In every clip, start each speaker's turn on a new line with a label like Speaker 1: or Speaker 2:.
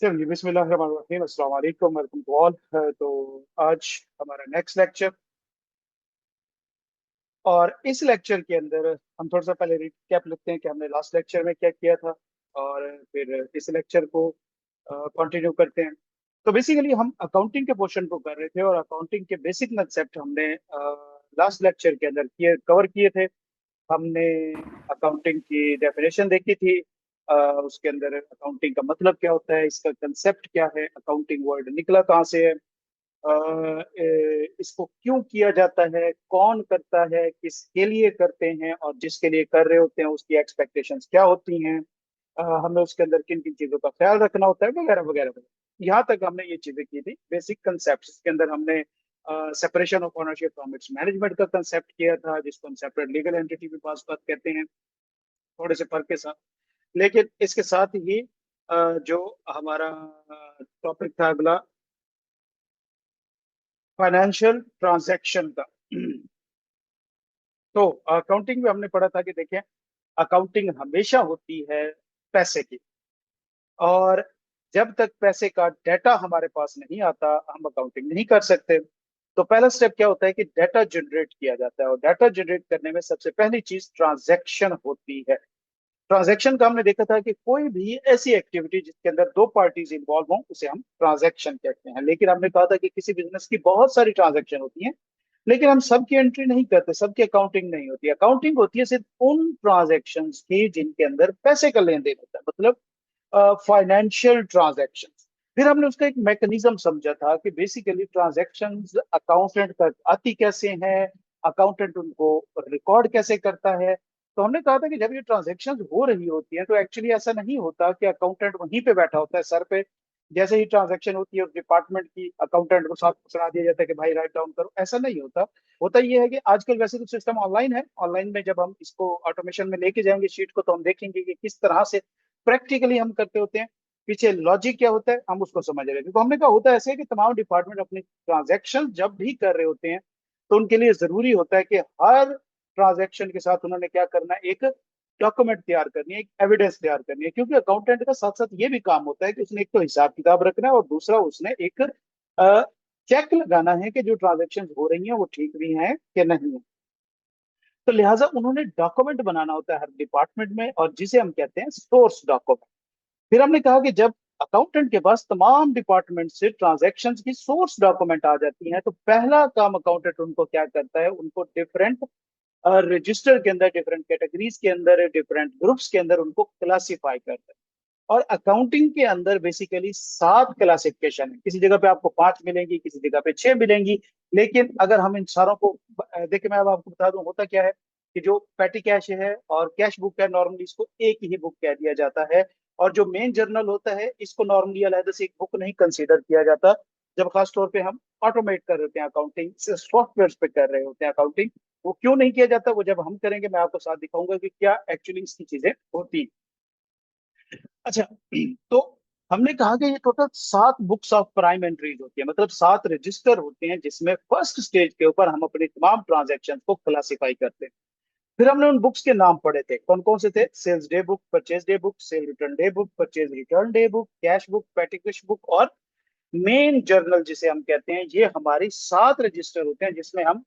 Speaker 1: चलिए बिस्मिल्लाहिर्रहमानिर्रहीम अस्सलाम वालेकुम वेलकम टू ऑल। तो आज हमारा नेक्स्ट लेक्चर, और इस लेक्चर के अंदर हम थोड़ा सा पहले रिकैप लेते हैं कि हमने लास्ट लेक्चर में क्या किया था, और फिर इस लेक्चर को कंटिन्यू करते हैं। तो बेसिकली हम अकाउंटिंग के पोर्शन को कर रहे थे, और अकाउंटिंग के बेसिक कंसेप्ट हमने लास्ट लेक्चर के अंदर कवर किए थे। हमने अकाउंटिंग की डेफिनेशन देखी थी। उसके अंदर अकाउंटिंग का मतलब क्या होता है, इसका कंसेप्ट क्या है, अकाउंटिंग वर्ड निकला कहाँ से है, इसको क्यों किया जाता है, कौन करता है, किसके लिए करते हैं, और जिसके लिए कर रहे होते हैं उसकी एक्सपेक्टेशंस क्या होती हैं। हमें उसके अंदर किन किन चीजों का ख्याल रखना होता है, वगैरह वगैरह वगैरह। यहाँ तक हमने ये चीजें की थी, बेसिक कंसेप्ट। इसके अंदर हमने separation of ownership from its management का कंसेप्ट किया था, जिसको हम सेपरेट लीगल एंटिटी में पास बात कहते हैं, थोड़े से फर्क के साथ। लेकिन इसके साथ ही जो हमारा टॉपिक था अगला, फाइनेंशियल ट्रांजैक्शन का। तो अकाउंटिंग में हमने पढ़ा था कि देखें, अकाउंटिंग हमेशा होती है पैसे की, और जब तक पैसे का डाटा हमारे पास नहीं आता हम अकाउंटिंग नहीं कर सकते। तो पहला स्टेप क्या होता है कि डाटा जनरेट किया जाता है, और डाटा जनरेट करने में सबसे पहली चीज ट्रांजैक्शन होती है। ट्रांजैक्शन का हमने देखा था कि कोई भी ऐसी एक्टिविटी जिसके अंदर दो पार्टीज इंवॉल्व हों उसे हम ट्रांजैक्शन कहते हैं। लेकिन हमने कहा था कि किसी बिजनेस की बहुत सारी ट्रांजैक्शन होती हैं, लेकिन हम सबकी एंट्री नहीं करते, सबकी अकाउंटिंग नहीं होती। अकाउंटिंग होती है सिर्फ उन ट्रांजैक्शन की जिनके अंदर पैसे का लेन देन होता है, मतलब फाइनेंशियल ट्रांजैक्शन। फिर हमने उसका एक मैकेनिज्म समझा था कि बेसिकली ट्रांजैक्शंस अकाउंटेंट तक आती कैसे हैं, अकाउंटेंट उनको रिकॉर्ड कैसे करता है। तो हमने कहा था कि जब ये ट्रांजैक्शंस हो रही होती हैं तो एक्चुअली ऐसा नहीं होता कि अकाउंटेंट वहीं पे बैठा होता है सर पे। जैसे ही ट्रांजैक्शन होती है उस डिपार्टमेंट की, अकाउंटेंट को साथ सुना दिया जाता है कि भाई राइट डाउन करो, ऐसा नहीं होता। होता ये है कि आजकल वैसे तो सिस्टम ऑनलाइन है, ऑनलाइन में जब हम इसको ऑटोमेशन में लेके जाएंगे शीट को, तो हम देखेंगे कि किस तरह से प्रैक्टिकली हम करते होते हैं, पीछे लॉजिक क्या होता है हम उसको समझ रहे थे। तो हमने कहा होता है ऐसे है कि तमाम डिपार्टमेंट अपने ट्रांजैक्शन जब भी कर रहे होते हैं तो उनके लिए जरूरी होता है कि हर ट्रांजैक्शन के साथ उन्होंने क्या करना है, एक डॉक्यूमेंट तैयार करनी है, एक एविडेंस तैयार करनी है। क्योंकि अकाउंटेंट का साथ साथ ये भी काम होता है कि उसने एक तो हिसाब किताब रखना है, और दूसरा उसने एक चेक लगाना है कि जो ट्रांजेक्शन हो रही हैं वो ठीक भी हैं कि नहीं है। तो लिहाजा उन्होंने डॉक्यूमेंट बनाना होता है हर डिपार्टमेंट में, और जिसे हम कहते हैं सोर्स डॉक्यूमेंट। फिर हमने कहा कि जब अकाउंटेंट के पास तमाम डिपार्टमेंट से ट्रांजैक्शन की सोर्स डॉक्यूमेंट आ जाती हैं, तो पहला काम अकाउंटेंट उनको क्या करता है, उनको डिफरेंट रजिस्टर के अंदर, डिफरेंट कैटेगरीज के अंदर, डिफरेंट ग्रुप्स के अंदर उनको क्लासिफाई करता है। और अकाउंटिंग के अंदर बेसिकली 7 क्लासिफिकेशन है, किसी जगह पे आपको 5 मिलेंगी, किसी जगह पे 6 मिलेंगी। लेकिन अगर हम इन सारों को देखिए, मैं अब आपको बता दूं होता क्या है कि जो पेटी कैश है और कैश बुक है, नॉर्मली इसको एक ही बुक कह दिया जाता है। और जो मेन जर्नल होता है इसको नॉर्मली अलग से एक बुक नहीं कंसीडर किया जाता, जब खास तौर पे हम ऑटोमेट कर रहे होते हैं, अकाउंटिंग सॉफ्टवेयर पे कर रहे होते हैं अकाउंटिंग। वो क्यों नहीं किया जाता, वो जब हम करेंगे मैं आपको साथ दिखाऊंगा कि क्या एक्चुअली इसकी चीजें होती हैं। अच्छा, तो हमने कहा कि ये total 7 books of prime entries होती है, मतलब 7 रजिस्टर होते हैं जिसमें फर्स्ट स्टेज के ऊपर हम अपने तमाम ट्रांजैक्शन को क्लासिफाई करते हैं। फिर हमने उन बुक्स के नाम पढ़े थे, कौन कौन से थे, sales day book, purchase day book, sale return day book, purchase return day book, cash book, petty cash book, और मेन जर्नल जिसे हम कहते हैं। ये हमारी 7 रजिस्टर होते हैं जिसमें हम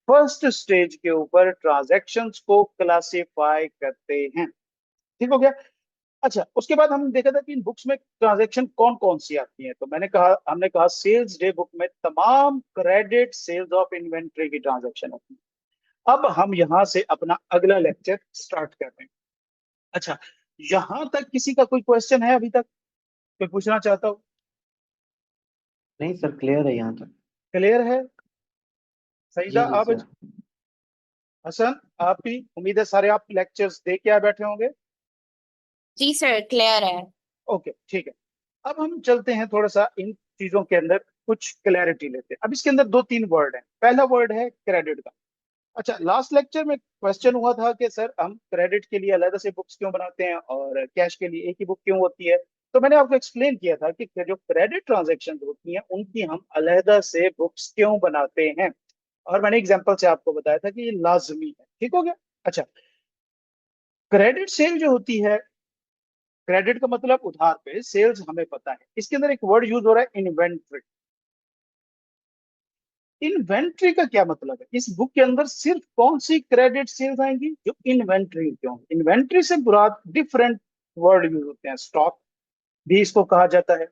Speaker 1: फर्स्ट स्टेज के ऊपर ट्रांजैक्शंस को क्लासिफाई करते हैं। ठीक हो गया। अच्छा, उसके बाद हम देखा था कि इन बुक्स में ट्रांजैक्शन कौन कौन सी आती हैं। तो हमने कहा सेल्स डे बुक में तमाम क्रेडिट सेल्स ऑफ इन्वेंट्री की ट्रांजैक्शन होती है। अब हम यहां से अपना अगला लेक्चर स्टार्ट कर रहे हैं। अच्छा, यहां तक किसी का कोई क्वेश्चन है अभी तक, कोई पूछना चाहता हो?
Speaker 2: नहीं सर, क्लियर है यहाँ तक।
Speaker 1: क्लियर है? सईदा,
Speaker 2: जी जी
Speaker 1: आप,
Speaker 2: सर।
Speaker 1: हसन, आप भी, उम्मीद है सारे आप लेक्चर्स देख के आए बैठे होंगे।
Speaker 3: जी सर, क्लियर है।
Speaker 1: ओके, ठीक है। अब हम चलते हैं थोड़ा सा इन चीजों के अंदर, कुछ क्लैरिटी लेते हैं। अब इसके अंदर दो तीन वर्ड हैं। पहला वर्ड है क्रेडिट का। अच्छा, लास्ट लेक्चर में क्वेश्चन हुआ था कि सर हम क्रेडिट के लिए अलग से बुक्स क्यों बनाते हैं और कैश के लिए एक ही बुक क्यों होती है। तो मैंने आपको एक्सप्लेन किया था कि जो क्रेडिट ट्रांजैक्शन होती हैं उनकी हम अलहदा से बुक्स क्यों बनाते हैं, और मैंने एग्जांपल से आपको बताया था कि ये लाजमी है। ठीक हो गया। अच्छा, क्रेडिट सेल जो होती है क्रेडिट का मतलब उधार पे, सेल्स हमें पता है। इसके अंदर एक वर्ड यूज हो रहा है इन्वेंट्री। इन्वेंट्री का क्या मतलब है? इस बुक के अंदर सिर्फ कौन सी क्रेडिट सेल्स आएंगी? जो इन्वेंट्री। क्यों इन्वेंट्री से बुरा डिफरेंट वर्ड यूज होते हैं। स्टॉक भी इसको कहा जाता है।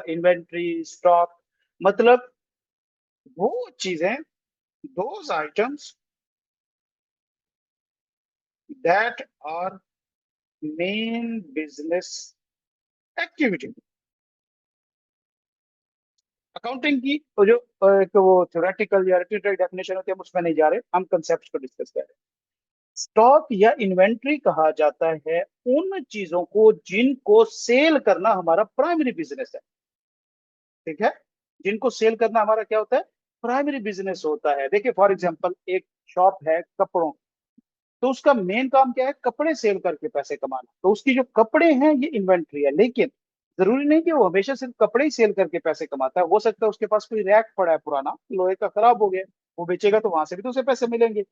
Speaker 1: इन्वेंट्री, स्टॉक, मतलब वो चीजें, those items that are main business activity. Accounting की तो जो वो थ्योरेटिकल या थियोरेटिकल डेफिनेशन होती है, हम उसमें नहीं जा रहे, हम कंसेप्ट को डिस्कस कर रहे हैं। स्टॉक या इन्वेंट्री कहा जाता है उन चीजों को जिनको सेल करना हमारा प्राइमरी बिजनेस है। ठीक है, जिनको सेल करना हमारा क्या होता है? प्राइमरी बिजनेस होता है। देखिए फॉर एग्जांपल, एक शॉप है कपड़ों, तो उसका मेन काम क्या है? कपड़े सेल करके पैसे कमाना। तो उसकी जो कपड़े हैं ये इन्वेंट्री है। लेकिन जरूरी नहीं कि वो हमेशा सिर्फ कपड़े ही सेल करके पैसे कमाता है। हो सकता है उसके पास कोई रैक पड़ा है पुराना, लोहे का, खराब हो गया, वो बेचेगा तो वहां से भी तो उसे पैसे मिलेंगे।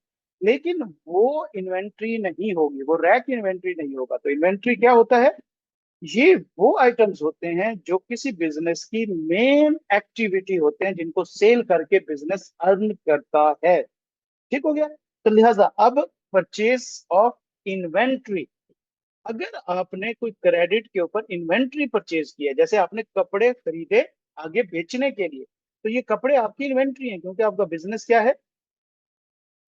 Speaker 1: लेकिन वो इन्वेंट्री नहीं होगी, वो रैक इन्वेंट्री नहीं होगा। तो इन्वेंट्री क्या होता है? ये वो आइटम्स होते हैं जो किसी बिजनेस की मेन एक्टिविटी होते हैं, जिनको सेल करके बिजनेस अर्न करता है। ठीक हो गया? तो लिहाजा अब परचेज ऑफ इन्वेंट्री, अगर आपने कोई क्रेडिट के ऊपर इन्वेंट्री परचेज किया, जैसे आपने कपड़े खरीदे आगे बेचने के लिए, तो ये कपड़े आपकी इन्वेंट्री है, क्योंकि आपका बिजनेस क्या है?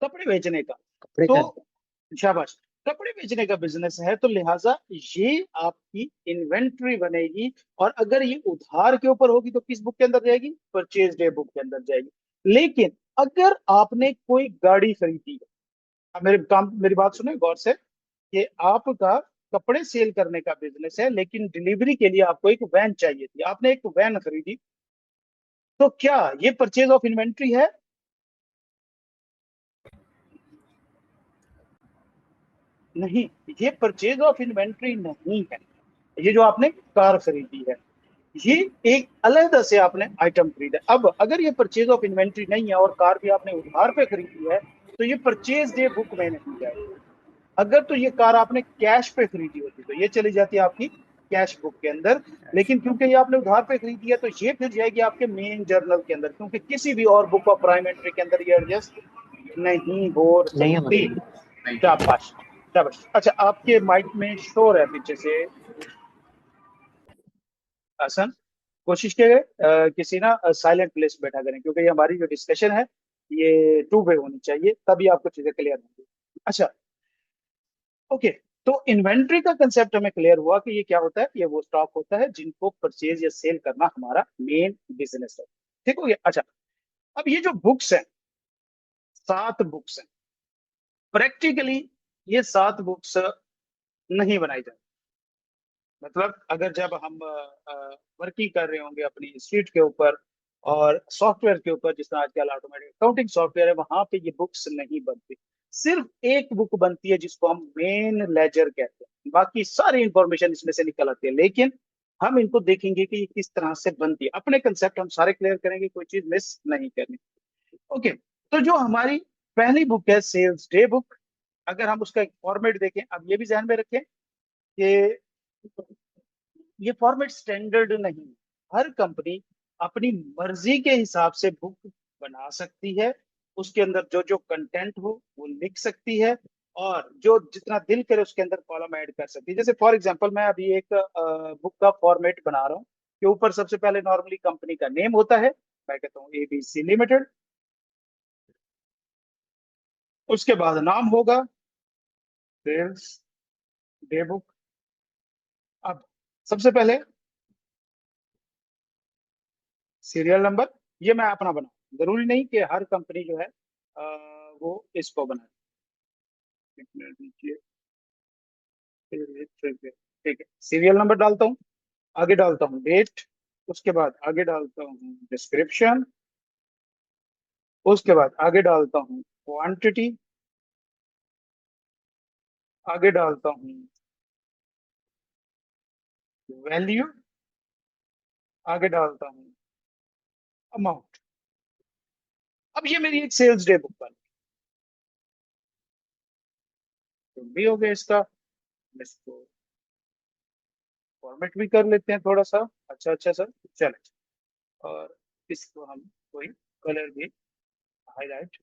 Speaker 1: कपड़े बेचने का।
Speaker 2: कपड़े का।
Speaker 1: तो शाबाश, कपड़े बेचने का बिजनेस है, तो लिहाजा ये आपकी इन्वेंट्री बनेगी। और अगर ये उधार के ऊपर होगी तो किस बुक के अंदर जाएगी? परचेज डे बुक के अंदर जाएगी। लेकिन अगर आपने कोई गाड़ी खरीदी है, अब मेरी बात सुने गौर से, कि आपका कपड़े सेल करने का बिजनेस है, लेकिन डिलीवरी के लिए आपको एक वैन चाहिए थी, आपने एक वैन खरीदी, तो क्या ये परचेज ऑफ इन्वेंट्री है? नहीं, ये परचेज ऑफ इन्वेंट्री नहीं है। ये जो आपने कार खरीदी है, ये एक अलग से आपने आइटम खरीदा। अब अगर ये परचेज ऑफ इन्वेंट्री नहीं है और कार भी आपने उधार पे खरीदी है, तो ये परचेज डे बुक में नहीं जाएगी। अगर तो ये कार आपने कैश पे खरीदी होती तो ये चली जाती है आपकी कैश बुक के अंदर। लेकिन क्योंकि ये आपने उधार पे खरीदी है, तो ये फिर जाएगी आपके मेन जर्नल के अंदर, क्योंकि किसी भी और बुक ऑफ प्राइम एंट्री के अंदर ये एडजस्ट नहीं हो
Speaker 2: नहीं हो
Speaker 1: सकती।
Speaker 2: सकती।
Speaker 1: शाबाश, शाबाश। अच्छा, आपके माइक में शोर है पीछे से, आसन। कोशिश कीजिए किसी ना साइलेंट प्लेस बैठा करें, क्योंकि ये हमारी जो डिस्कशन है ये टू वे होनी चाहिए, तभी आपको चीजें क्लियर होंगी। अच्छा, ओके। तो इन्वेंट्री का कंसेप्ट हमें क्लियर हुआ कि ये क्या होता है। ये वो स्टॉक होता है जिनको परचेज या सेल करना हमारा मेन बिजनेस है। ठीक हो गया? अच्छा, अब ये जो बुक्स हैं, 7 बुक्स हैं, प्रैक्टिकली ये 7 बुक्स नहीं बनाई जाती। मतलब अगर जब हम वर्किंग कर रहे होंगे अपनी इंस्टीट्यूट के ऊपर और सॉफ्टवेयर के ऊपर, जिस तरह आजकल ऑटोमेटिक अकाउंटिंग सॉफ्टवेयर है, वहां पे ये बुक्स नहीं बनती। सिर्फ एक बुक बनती है जिसको हम मेन लेजर कहते हैं। बाकी सारी इंफॉर्मेशन इसमें से निकल आती है। लेकिन हम इनको देखेंगे कि ये किस तरह से बनती है। अपने कंसेप्ट हम सारे क्लियर करेंगे, कोई चीज मिस नहीं करनी। ओके, तो जो हमारी पहली बुक है सेल्स डे बुक, अगर हम उसका एक फॉर्मेट देखें, अब ये भी ध्यान में रखें कि ये फॉर्मेट स्टैंडर्ड नहीं है। हर कंपनी अपनी मर्जी के हिसाब से बुक बना सकती है। उसके अंदर जो जो कंटेंट हो वो लिख सकती है, और जो जितना दिल करे उसके अंदर कॉलम ऐड कर सकती है। जैसे फॉर एग्जांपल, मैं अभी एक बुक का फॉर्मेट बना रहा हूँ कि ऊपर सबसे पहले नॉर्मली कंपनी का नेम होता है, मैं कहता हूँ ABC लिमिटेड। उसके बाद नाम होगा सेल्स डे बुक। अब सबसे पहले सीरियल नंबर, ये मैं अपना बनाऊं, जरूरी नहीं कि हर कंपनी जो है वो इसको बनाए। एक मिनट दीजिए, ठीक है, सीरियल नंबर डालता हूँ, आगे डालता हूँ डेट, उसके बाद आगे डालता हूँ डिस्क्रिप्शन, उसके बाद आगे डालता हूँ क्वांटिटी, आगे डालता हूँ वैल्यू, आगे डालता हूँ अमाउंट। अब ये मेरी एक सेल्स डे बुक बन तो भी हो गया इसका। इसको फॉर्मेट भी कर लेते हैं थोड़ा सा। अच्छा अच्छा सर, चले। और इसको हम कोई कलर भी हाईलाइट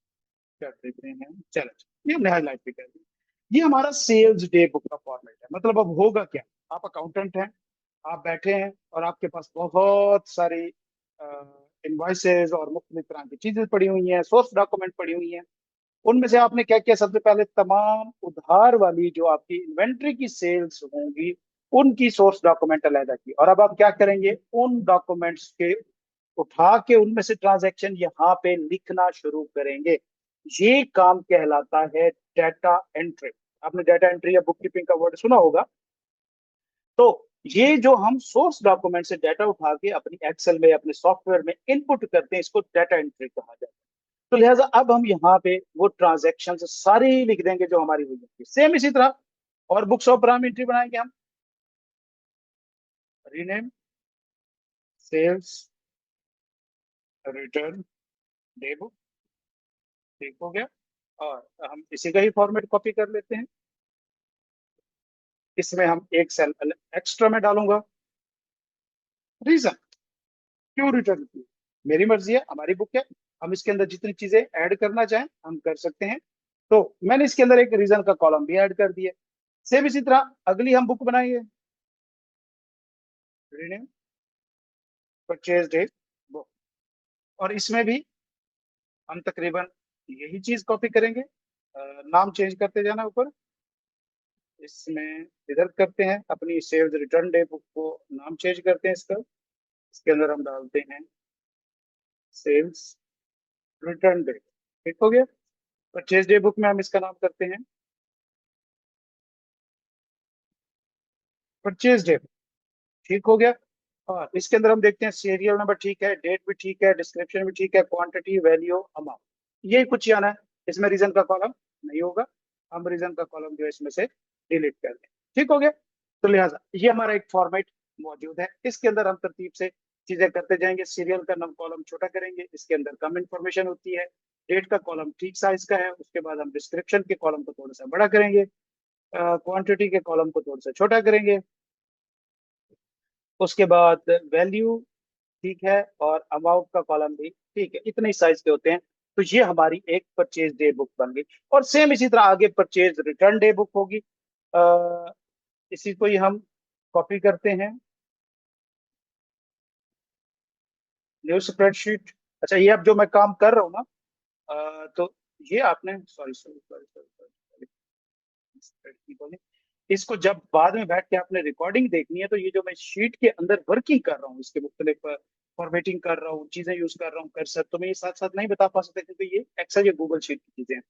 Speaker 1: कर देते हैं। चलो, ये हमने हाईलाइट भी कर दिया। ये हमारा सेल्स डे बुक का फॉर्मेट है। मतलब अब होगा क्या, आप अकाउंटेंट हैं, आप बैठे हैं और आपके पास बहुत सारी इनवॉइसेज और मुख्तलिफ तरह की चीजें पड़ी हुई हैं, सोर्स डॉक्यूमेंट पड़ी हुई हैं। उनमें से आपने क्या किया, सबसे पहले तमाम उधार वाली जो आपकी इन्वेंट्री की सेल्स होंगी उनकी सोर्स डॉक्यूमेंट अलग की। और अब आप क्या करेंगे, उन डॉक्यूमेंट्स के उठा के उनमें से ट्रांजैक्शन यहाँ पे लिखना शुरू करेंगे। ये काम कहलाता है डाटा एंट्री। आपने डाटा एंट्री या बुक कीपिंग का वर्ड सुना होगा। तो ये जो हम सोर्स डॉक्यूमेंट से डाटा उठा के अपनी एक्सेल में, अपने सॉफ्टवेयर में इनपुट करते हैं, इसको डाटा एंट्री कहा जाता है। तो लिहाजा अब हम यहाँ पे वो ट्रांजेक्शन सारी लिख देंगे जो हमारी हुई है। सेम इसी तरह और बुक्स ऑफ पैरामीट्री बनाएंगे हम। Rename sales return day book, ठीक हो गया। और हम इसी का ही फॉर्मेट कॉपी कर लेते हैं। इसमें हम एक सेल एक्स्ट्रा में डालूंगा। रीजन क्यों रिटर्न की, मेरी मर्जी है, हमारी बुक है, हम इसके अंदर जितनी चीजें ऐड करना चाहें हम कर सकते हैं। तो मैंने इसके अंदर एक रीजन का कॉलम भी ऐड कर दिया। सेम इसी तरह अगली हम बुक बनाएंगे, रीनेम परचेज डेट बुक। और इसमें भी हम तकरीबन यही चीज कॉपी करेंगे। नाम चेंज करते जाना ऊपर। इसमें इधर करते हैं अपनी सेल्स रिटर्न डे बुक को नाम चेंज करते हैं इसका। इसके अंदर हम डालते हैं सेल्स रिटर्न डे, ठीक हो गया। परचेज डे बुक में हम इसका नाम करते हैं परचेज डे, ठीक हो गया। और इसके अंदर हम देखते हैं सीरियल नंबर ठीक है, डेट भी ठीक है, डिस्क्रिप्शन भी ठीक है, क्वांटिटी वैल्यू अमाउंट, यही कुछ आना है। इसमें रीजन का कॉलम नहीं होगा, हम रीजन का कॉलम जो है इसमें से डिलीट कर दें, ठीक हो गया। तो लिहाजा ये हमारा एक फॉर्मेट मौजूद है। इसके अंदर हम तरतीब से चीजें करते जाएंगे। सीरियल का नम कॉलम छोटा करेंगे, इसके अंदर कम इंफॉर्मेशन होती है। डेट का कॉलम ठीक साइज का है, उसके बाद हम डिस्क्रिप्शन के कॉलम को थोड़ा सा बड़ा करेंगे, क्वांटिटी के कॉलम को थोड़ा सा छोटा करेंगे। उसके बाद वैल्यू ठीक है और अमाउंट का कॉलम भी ठीक है, इतने ही साइज के होते हैं। तो ये हमारी एक परचेज डे बुक बन गई। और सेम इसी तरह आगे परचेज रिटर्न डे बुक होगी। इसी को ही हम कॉपी करते हैं, न्यू स्प्रेडशीट। अच्छा, ये अब जो मैं काम कर रहा हूँ ना, तो ये आपने sorry sorry sorry sorry sorry, इसको जब बाद में बैठ के आपने रिकॉर्डिंग देखनी है तो ये जो मैं शीट के अंदर वर्किंग कर रहा हूँ, इसके मुख्तलिफ फॉर्मेटिंग कर रहा हूँ, चीजें यूज कर रहा हूँ, कर सकता तो मैं ये साथ साथ नहीं बता पा सकता क्योंकि ये एक्सेल या गूगल शीट की चीजें हैं।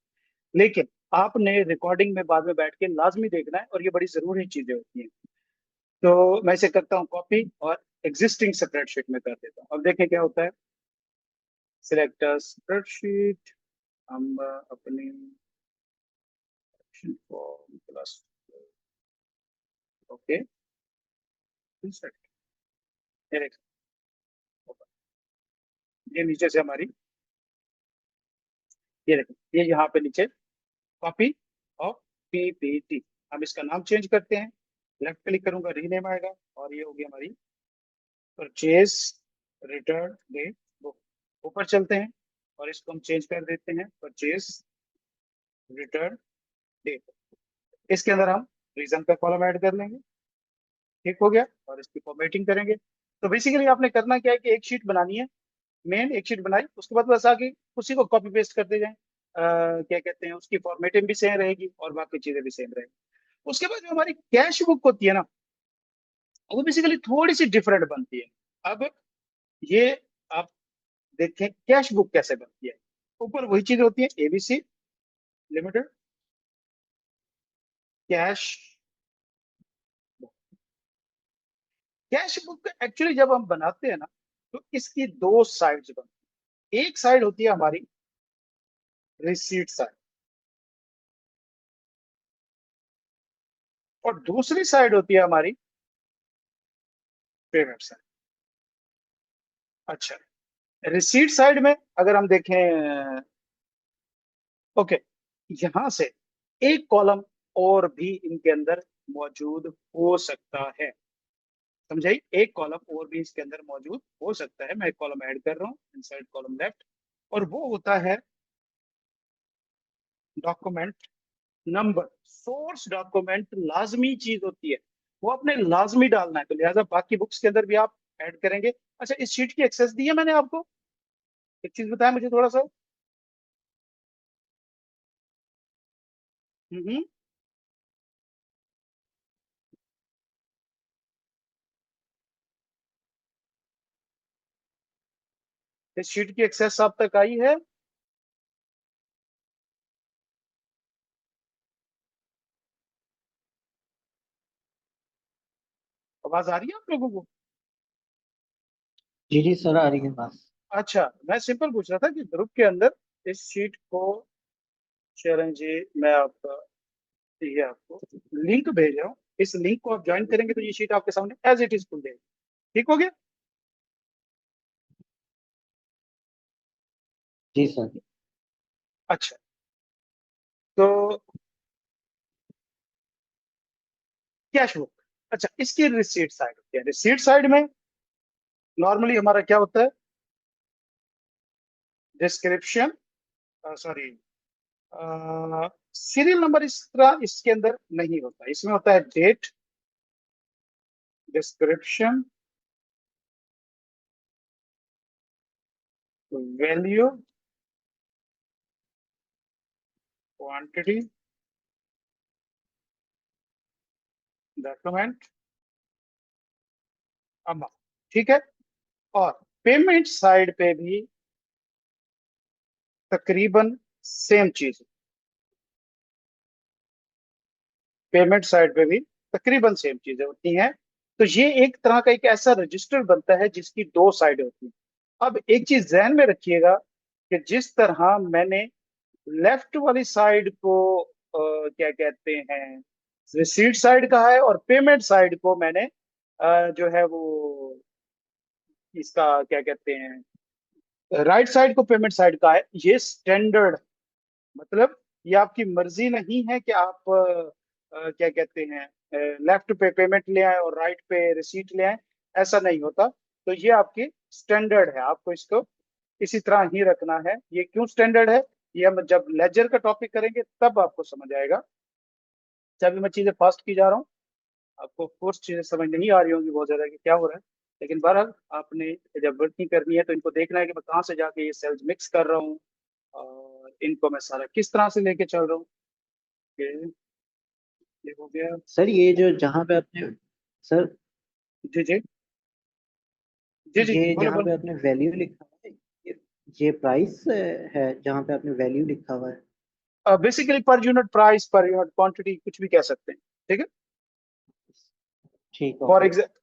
Speaker 1: लेकिन आपने रिकॉर्डिंग में बाद में बैठ के लाजमी देखना है और ये बड़ी जरूरी चीजें होती हैं। तो मैं इसे करता हूँ कॉपी और एग्जिस्टिंग स्प्रेडशीट में कर देता हूँ। अब देखें क्या होता है। सिलेक्ट स्प्रेडशीट, हम अपनी फॉर्म प्लस, ओके, ये नीचे से हमारी, ये देखो ये यहाँ पे नीचे कॉपी ऑफ पीपीटी। हम इसका नाम चेंज करते हैं, लेफ्ट क्लिक करूंगा, रीनेम आएगा और ये होगी हमारी परचेज रिटर्न डेट बुक। ऊपर चलते हैं और इसको हम चेंज कर देते हैं परचेज रिटर्न डेट। इसके अंदर हम रीजन का कॉलम ऐड कर लेंगे, ठीक हो गया। और इसकी फॉर्मेटिंग करेंगे। तो बेसिकली आपने करना क्या है कि एक शीट बनानी है, मेन एक शीट बनाई, उसके बाद बस आगे उसी को कॉपी पेस्ट करते जाएं। क्या कहते हैं, उसकी फॉर्मेटिंग भी सेम रहेगी और बाकी चीजें भी सेम रहेगी। उसके बाद जो हमारी कैश बुक होती है ना, वो बेसिकली थोड़ी सी डिफरेंट बनती है। अब ये आप देखें कैश बुक कैसे बनती है। ऊपर वही चीज होती है, ABC limited cash. Cash book actually जब हम बनाते हैं ना, तो इसकी दो साइड्स बनती है। एक साइड होती है हमारी रिसीट साइड और दूसरी साइड होती है हमारी पेमेंट साइड। अच्छा, रिसीट साइड में अगर हम देखें, ओके, यहां से एक कॉलम और भी इनके अंदर मौजूद हो सकता है। समझाई? एक कॉलम और भी इसके अंदर मौजूद हो सकता है, मैं एक कॉलम ऐड कर रहा हूँ इनसाइड कॉलम लेफ्ट, और वो होता है डॉक्यूमेंट नंबर। सोर्स डॉक्यूमेंट लाजमी चीज होती है, वो आपने लाजमी डालना है, तो लिहाजा बाकी बुक्स के अंदर भी आप ऐड करेंगे। अच्छा, इस शीट की एक्सेस दी है मैंने आपको? एक चीज बताया मुझे थोड़ा सा। हम्म। इस शीट की एक्सेस आप तक आई है? आवाज आ रही है आप लोगों को?
Speaker 2: जी जी सर, आ रही है बात।
Speaker 1: अच्छा, मैं सिंपल पूछ रहा था कि ग्रुप के अंदर इस शीट को, शरण जी, मैं आपका ये आपको लिंक भेज रहा हूँ, इस लिंक को आप ज्वाइन करेंगे तो ये शीट आपके सामने एज इट इज खुल जाएगी। ठीक हो गया?
Speaker 2: जी सर।
Speaker 1: अच्छा, तो कैश बुक। अच्छा, इसकी रिसीट साइड होती है। रिसीट साइड में नॉर्मली हमारा क्या होता है? डिस्क्रिप्शन, सॉरी, सीरियल नंबर इस तरह इसके अंदर नहीं होता, इसमें होता है date, description, value, quantity, document, amount. ठीक है? और पेमेंट साइड पे भी तकरीबन सेम चीज, पेमेंट साइड पे भी तकरीबन सेम चीजें होती हैं। तो ये एक तरह का एक ऐसा रजिस्टर बनता है जिसकी दो साइड होती हैं। अब एक चीज ध्यान में रखिएगा कि जिस तरह मैंने लेफ्ट वाली साइड को क्या कहते हैं, रिसीट साइड कहा है, और पेमेंट साइड को मैंने जो है वो इसका क्या कहते हैं, राइट साइड को पेमेंट साइड का है। ये स्टैंडर्ड, मतलब ये आपकी मर्जी नहीं है कि आप क्या कहते हैं, लेफ्ट पे पेमेंट ले आए और राइट पे रिसीट ले आए, ऐसा नहीं होता। तो ये आपकी स्टैंडर्ड है, आपको इसको इसी तरह ही रखना है। ये क्यों स्टैंडर्ड है, ये हम जब लेजर का टॉपिक करेंगे तब आपको समझ आएगा। जब मैं चीजें फास्ट की जा रहा हूँ, आपको कोर्स चीजें समझ नहीं आ रही होंगी बहुत ज्यादा कि क्या हो रहा है, लेकिन बहरहाल आपने जब वर्किंग करनी है तो इनको देखना है कि मैं कहाँ से जाके ये सेल्स मिक्स कर रहा हूँ, और इनको मैं सारा किस तरह से लेके चल रहा हूँ। ये हो गया।
Speaker 2: सर ये जो जहाँ पे आपने, सर
Speaker 1: जी जी, जी जी,
Speaker 2: ये
Speaker 1: बोलो
Speaker 2: जहाँ
Speaker 1: बोलो।
Speaker 2: पे आपने वैल्यू लिखा है, ये प्राइस है जहाँ पे आपने वैल्यू लिखा हुआ है?
Speaker 1: बेसिकली पर unit price, per unit quantity, कुछ भी कह सकते हैं। ठीक है?
Speaker 2: ठीक,
Speaker 1: फॉर
Speaker 2: ओके।
Speaker 1: एग्जाम्पल,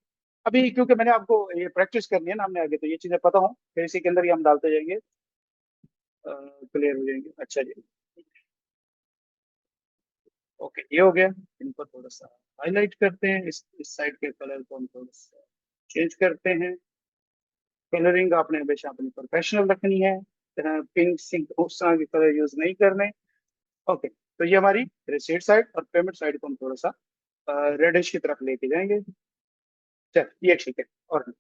Speaker 1: अभी क्योंकि मैंने आपको ये प्रैक्टिस करनी है ना, हमने आगे, तो ये चीजें पता हो, फिर इसी के अंदर ही हम डालते जाएंगे, क्लियर हो जाएंगे। अच्छा जी, ओके, ये हो गया। इनको थोड़ा सा हाईलाइट करते हैं, इस साइड के कलर को हम थोड़ा सा चेंज करते हैं। कलरिंग आपने हमेशा अपनी प्रोफेशनल रखनी है, पिंक सिंक उस तरह के कलर यूज नहीं करने। ओके, तो ये हमारी रिसीट साइड, और पेमेंट साइड को हम थोड़ा सा रेडिश की तरफ लेके जाएंगे। चल, ये ठीक है। और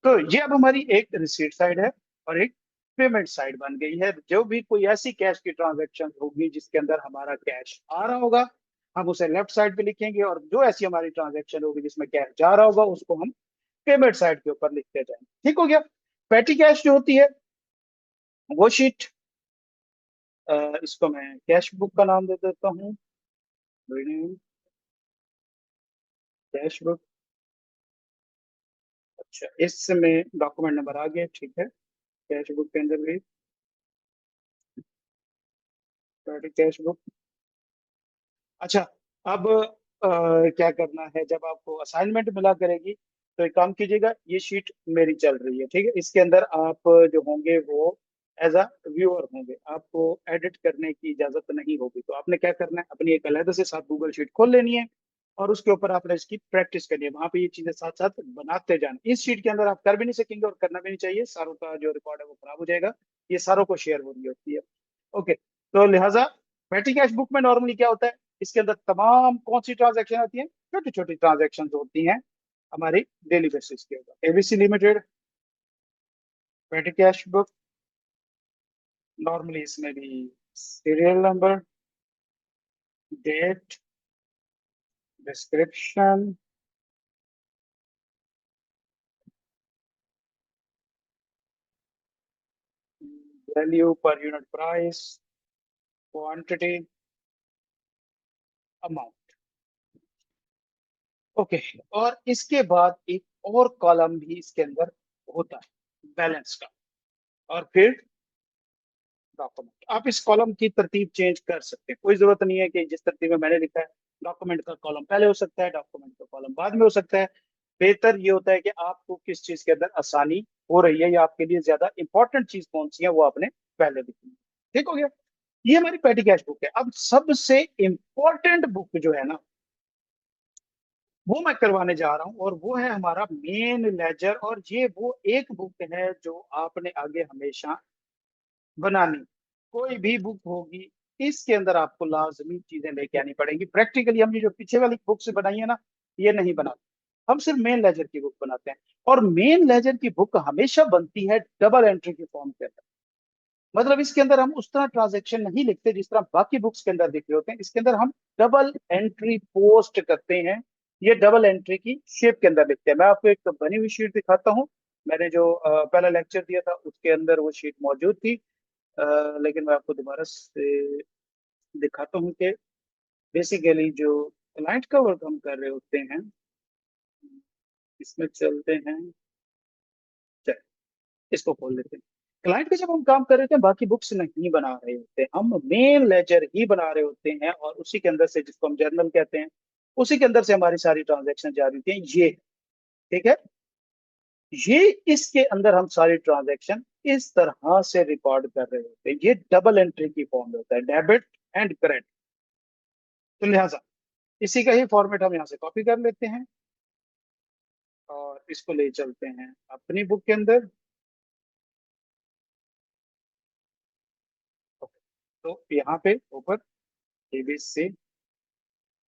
Speaker 1: तो ये अब हमारी एक रिसीट साइड है और एक पेमेंट साइड बन गई है। जो भी कोई ऐसी कैश की ट्रांजैक्शन होगी जिसके अंदर हमारा कैश आ रहा होगा, हम उसे लेफ्ट साइड पे लिखेंगे, और जो ऐसी हमारी ट्रांजैक्शन होगी जिसमें कैश जा रहा होगा उसको हम पेमेंट साइड के ऊपर लिखते जाएंगे। ठीक हो गया? पेटी कैश जो होती है वो शीट, इसको मैं कैश बुक का नाम दे देता हूँ, कैश बुक। अच्छा, इसमें डॉक्यूमेंट नंबर आ गया, ठीक है। कैश बुक के अंदर भी पेटी कैश बुक। अच्छा, अब क्या करना है, जब आपको असाइनमेंट मिला करेगी तो एक काम कीजिएगा, ये शीट मेरी चल रही है, ठीक है, इसके अंदर आप जो होंगे वो एज अ व्यूअर होंगे, आपको एडिट करने की इजाजत नहीं होगी। तो आपने क्या करना है, अपनी एक अलग से साथ गूगल शीट खोल लेनी है, और उसके ऊपर आपने इसकी प्रैक्टिस करनी है, वहां पे ये चीजें साथ साथ बनाते जाना। इस शीट के अंदर आप कर भी नहीं सकेंगे और करना भी नहीं चाहिए, सारों का जो रिकॉर्ड है वो खराब हो जाएगा, ये सारों को शेयर हो रही होती है। ओके, तो लिहाजा पेटी कैश बुक में नॉर्मली क्या होता है, इसके अंदर तमाम कौन सी ट्रांजैक्शन आती हैं, छोटी छोटी ट्रांजैक्शन होती हैं। हमारी डेली बेसिस के होगा। ABC limited petty cash book, normally इसमें भी serial number, date, description, value per unit price, quantity, amount. Okay, और इसके बाद एक और कॉलम भी इसके अंदर होता है बैलेंस का, और फिर डॉक्यूमेंट। आप इस कॉलम की तरतीब चेंज कर सकते हैं, कोई जरूरत नहीं है कि जिस तरतीब में मैंने लिखा है डॉक्यूमेंट का कॉलम पहले हो सकता है, डॉक्यूमेंट का कॉलम बाद में हो सकता है। बेहतर ये होता है कि आपको किस चीज के अंदर आसानी हो रही है या आपके लिए ज्यादा इंपॉर्टेंट चीज कौन सी है वो आपने पहले लिखनी है। ठीक हो गया, ये हमारी पेटी कैश बुक है। अब सबसे इंपॉर्टेंट बुक जो है ना वो मैं करवाने जा रहा हूं, और वो है हमारा मेन लेजर। और ये वो एक बुक है जो आपने आगे हमेशा बनानी, कोई भी बुक होगी इसके अंदर आपको लाजमी चीजें लेके आनी पड़ेंगी। प्रैक्टिकली हम ये जो पीछे वाली बुक से बनाई है ना, ये नहीं बनाते, हम सिर्फ मेन लेजर की बुक बनाते हैं। और मेन लेजर की बुक हमेशा बनती है डबल एंट्री के फॉर्म के अंदर। मतलब इसके अंदर हम उस तरह ट्रांजेक्शन नहीं लिखते जिस तरह बाकी बुक्स के अंदर लिखे होते हैं, इसके अंदर हम डबल एंट्री पोस्ट करते हैं। ये डबल एंट्री की शेप के अंदर लिखते हैं। मैं आपको एक बनी हुई शीट दिखाता हूँ। मैंने जो पहला लेक्चर दिया था उसके अंदर वो शीट मौजूद थी, लेकिन मैं आपको दोबारा से दिखाता हूँ कि बेसिकली जो क्लाइंट का वर्क हम कर रहे होते हैं, इसमें चलते हैं, चल इसको खोल लेते हैं। क्लाइंट के जब हम काम कर रहे थे बाकी बुक्स नहीं बना रहे होते, हम मेन लेजर ही बना रहे होते हैं, और उसी के अंदर से, जिसको हम जर्नल कहते हैं, उसी के अंदर से हमारी सारी ट्रांजेक्शन जारी होती हैं। ये ठीक है, ये इसके अंदर हम सारी ट्रांजेक्शन इस तरह से रिकॉर्ड कर रहे होते हैं। ये डबल एंट्री की फॉर्म में होता है, डेबिट एंड क्रेडिट। तो लिहाजा इसी का ही फॉर्मेट हम यहाँ से कॉपी कर लेते हैं और इसको ले चलते हैं अपनी बुक के अंदर। तो यहाँ पे ऊपर एबीसी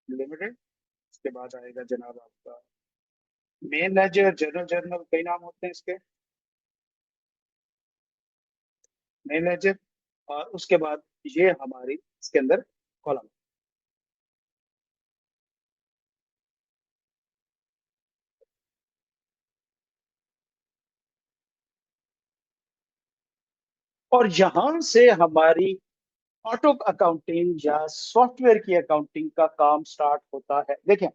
Speaker 1: लिमिटेड, उसके बाद आएगा जनाब आपका मेन लेजर, जर्नल, जर्नल कई नाम होते हैं इसके, मेन लेजर, और उसके बाद ये हमारी इसके अंदर कॉलम। और यहां से हमारी ऑटो अकाउंटिंग या सॉफ्टवेयर की अकाउंटिंग का काम स्टार्ट होता है। देखें,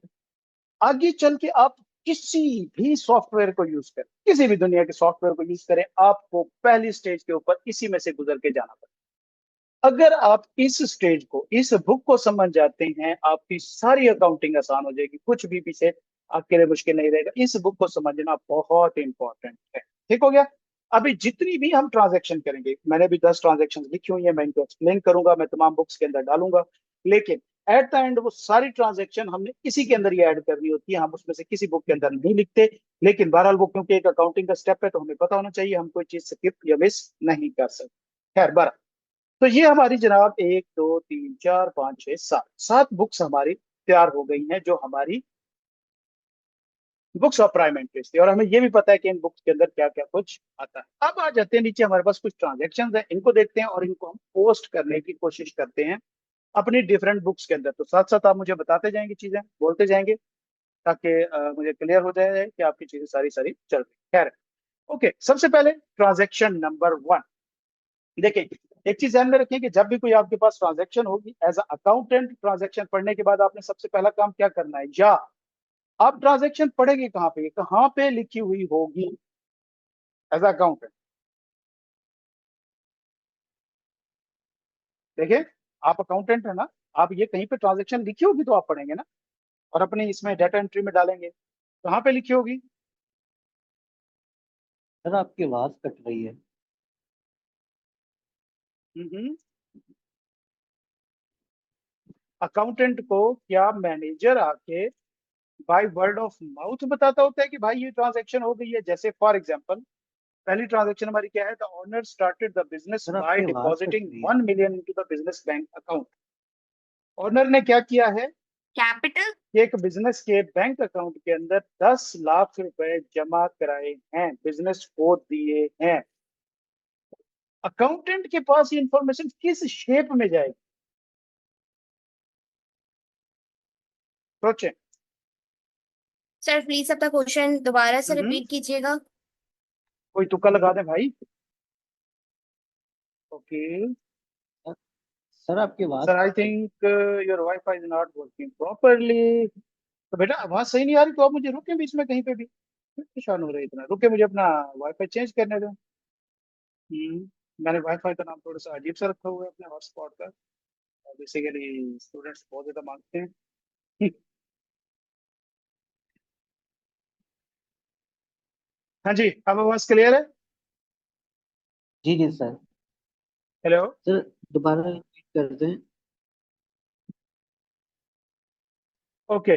Speaker 1: आगे चल के आप किसी भी सॉफ्टवेयर को यूज करें, किसी भी दुनिया के सॉफ्टवेयर को यूज करें, आपको पहली स्टेज के ऊपर इसी में से गुजर के जाना पड़ेगा। अगर आप इस स्टेज को, इस बुक को समझ जाते हैं, आपकी सारी अकाउंटिंग आसान हो जाएगी, कुछ भी पीछे आपके लिए मुश्किल नहीं रहेगा। इस बुक को समझना बहुत इंपॉर्टेंट है। ठीक हो गया, अभी जितनी भी हम ट्रांजेक्शन करेंगे, मैंने भी 10 ट्रांजेक्शन लिखी हुई है, मैं इनको एक्सप्लेन करूंगा, मैं तमाम बुक्स के अंदर डालूंगा, लेकिन एट द एंड वो सारी ट्रांजेक्शन हमने इसी के अंदर ही ऐड करनी होती है, हम उसमें से किसी बुक के अंदर नहीं लिखते। लेकिन बहरहाल वो क्योंकि एक अकाउंटिंग का स्टेप है तो हमें पता होना चाहिए, हम कोई चीज स्किप या मिस नहीं कर सकते। खैर बहरहाल, तो ये हमारी जनाब 1 2 3 4 5 6 7 बुक्स हमारी तैयार हो गई हैं, जो हमारी बुक्स ऑफ प्राइम इंटरेस्ट थी। और हमें ये भी पता है कि इन बुक्स के अंदर क्या क्या कुछ आता है। अब आ जाते हैं नीचे, हमारे पास कुछ ट्रांजेक्शन है, इनको देखते हैं और इनको हम पोस्ट करने की कोशिश करते हैं अपनी डिफरेंट बुक्स के अंदर। तो साथ साथ आप मुझे बताते जाएंगे, चीजें बोलते जाएंगे, ताकि मुझे क्लियर हो जाए कि आपकी चीजें सारी सारी चल रही। खैर, ओके, सबसे पहले ट्रांजेक्शन नंबर 1। देखिए, एक चीज ध्यान में रखिए कि जब भी कोई आपके पास ट्रांजैक्शन होगी, एज अ अकाउंटेंट, ट्रांजैक्शन पढ़ने के बाद आपने सबसे पहला काम क्या करना है, या आप ट्रांजैक्शन पढ़ेंगे कहाँ पे, कहाँ पे लिखी हुई होगी एज अकाउंटेंट। देखिए, आप अकाउंटेंट है ना, आप ये कहीं पे ट्रांजैक्शन लिखी होगी तो आप पढ़ेंगे ना, और अपने इसमें डाटा एंट्री में डालेंगे, कहाँ पे लिखी होगी।
Speaker 2: सर आपकी आवाज कट रही है।
Speaker 1: अकाउंटेंट को क्या मैनेजर आके बाय वर्ड ऑफ माउथ बताता होता है कि भाई ये ट्रांजैक्शन हो गई है? जैसे फॉर एग्जांपल, पहली ट्रांजैक्शन हमारी क्या है, the owner started the business
Speaker 2: sir
Speaker 1: by
Speaker 2: आपकी आवाज कट
Speaker 1: डिपॉजिटिंग
Speaker 2: रही है।
Speaker 1: 1 million into the business bank account. Owner ने क्या किया है,
Speaker 3: कैपिटल
Speaker 1: कि एक बिजनेस के बैंक अकाउंट के अंदर 10 लाख रुपए जमा कराए हैं, बिजनेस को दिए हैं। अकाउंटेंट के पास ये इंफॉर्मेशन किस शेप में जाएगी? सोचें।
Speaker 3: सर प्लीज अपना क्वेश्चन दोबारा से
Speaker 1: हम्म,
Speaker 3: रिपीट कीजिएगा।
Speaker 1: कोई तुक्का लगा दे भाई। ओके
Speaker 2: सर आपकी
Speaker 1: सर,
Speaker 2: आवाज
Speaker 1: I think your wifi is not working properly. तो बेटा आवाज सही नहीं आ रही तो आप मुझे रुके बीच में कहीं पे भी, क्यों परेशान हो रहे इतना? रुके, मुझे अपना वाईफाई चेंज करने दो। मैंने वाईफाई का नाम थोड़ा सा अजीब सा रखा हुआ है अपने हॉटस्पॉट का। बेसिकली स्टूडेंट्स बहुत ज्यादा मांगते हैं। हाँ जी, अब आवाज क्लियर है?
Speaker 2: जी जी सर।
Speaker 1: हेलो।
Speaker 2: सर दोबारा रिपीट कर दें।
Speaker 1: ओके,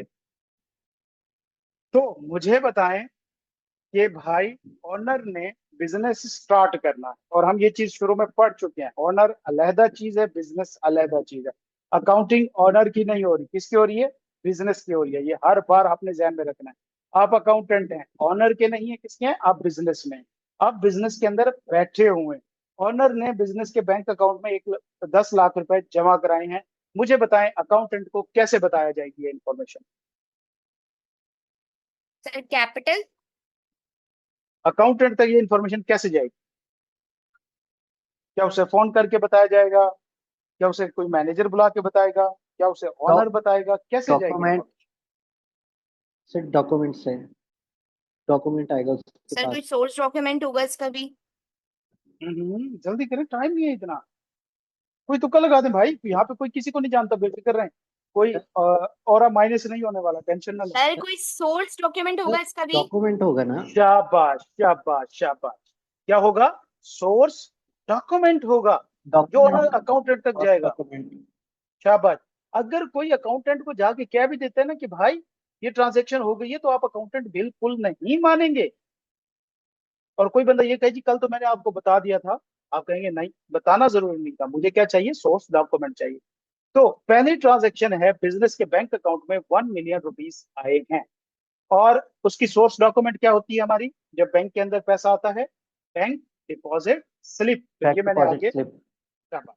Speaker 1: तो मुझे बताएं कि भाई ऑनर ने बिजनेस स्टार्ट करना है, और हम ये चीज शुरू में पढ़ चुके हैं। ऑनर अलहदा चीज है, बिजनेस अलहदा चीज है। अकाउंटिंग ऑनर की नहीं हो रही, किसकी हो रही है? बिजनेस की हो रही है। ये हर बार आपने ध्यान में रखना है। आप अकाउंटेंट हैं, ऑनर के नहीं है, किसके हैं? आप बिजनेस में हैं। आप बिजनेस के अंदर बैठे हुए हैं। ऑनर ने बिजनेस के बैंक अकाउंट में 10 लाख रुपए जमा कराए हैं। मुझे बताएं अकाउंटेंट को कैसे बताया जाएगी ये इन्फॉर्मेशन?
Speaker 3: Sir capital.
Speaker 1: अकाउंटेंट तक ये इन्फॉर्मेशन कैसे जाएगी? क्या उसे फोन करके बताया जाएगा? क्या उसे कोई मैनेजर बुला के बताएगा? क्या उसे ऑनर बताएगा? कैसे जाएगी
Speaker 2: डॉक्यूमेंट
Speaker 1: इन्फॉर्मेशन?
Speaker 2: सर, डॉक्यूमेंट से डॉक्यूमेंट आएगा उसके
Speaker 3: सर
Speaker 2: पास।
Speaker 3: कोई सोर्स डॉक्यूमेंट होगा इसका भी।
Speaker 1: जल्दी करें, टाइम नहीं है इतना। कोई तुक्का लगा दे भाई, यहाँ पे कोई किसी को नहीं जानता, बेफिक्र रहे। कोई और माइनस नहीं होने वाला, टेंशन ना लें।
Speaker 3: सर कोई सोर्स डॉक्यूमेंट
Speaker 2: सर
Speaker 3: होगा इसका भी।
Speaker 2: डॉक्यूमेंट होगा ना।
Speaker 1: शाबाश शाबाश शाबाश। क्या होगा? सोर्स डॉक्यूमेंट होगा, जो ऑनर
Speaker 2: डॉक्यूमेंट
Speaker 1: अकाउंटेंट तक
Speaker 2: और
Speaker 1: जाएगा।
Speaker 2: डॉक्यूमेंट।
Speaker 1: शाबाश। अगर कोई अकाउंटेंट को जाके कह भी देते हैं ना कि भाई ये ट्रांजेक्शन हो गई है, तो आप अकाउंटेंट बिल्कुल नहीं मानेंगे। और कोई बंदा ये कहे जी कल तो मैंने आपको बता दिया था, आप कहेंगे नहीं, बताना जरूरी नहीं था, मुझे क्या चाहिए? सोर्स डॉक्यूमेंट चाहिए। तो पहली ट्रांजैक्शन है, बिजनेस के बैंक अकाउंट में 1 मिलियन रुपीस आए हैं। और उसकी सोर्स डॉक्यूमेंट क्या होती है हमारी? जब बैंक के अंदर पैसा आता है, बैंक डिपॉजिट स्लिप। तो
Speaker 2: बैंक
Speaker 1: ये मैंने
Speaker 2: डिपॉजिट
Speaker 1: आगे
Speaker 2: स्लिप।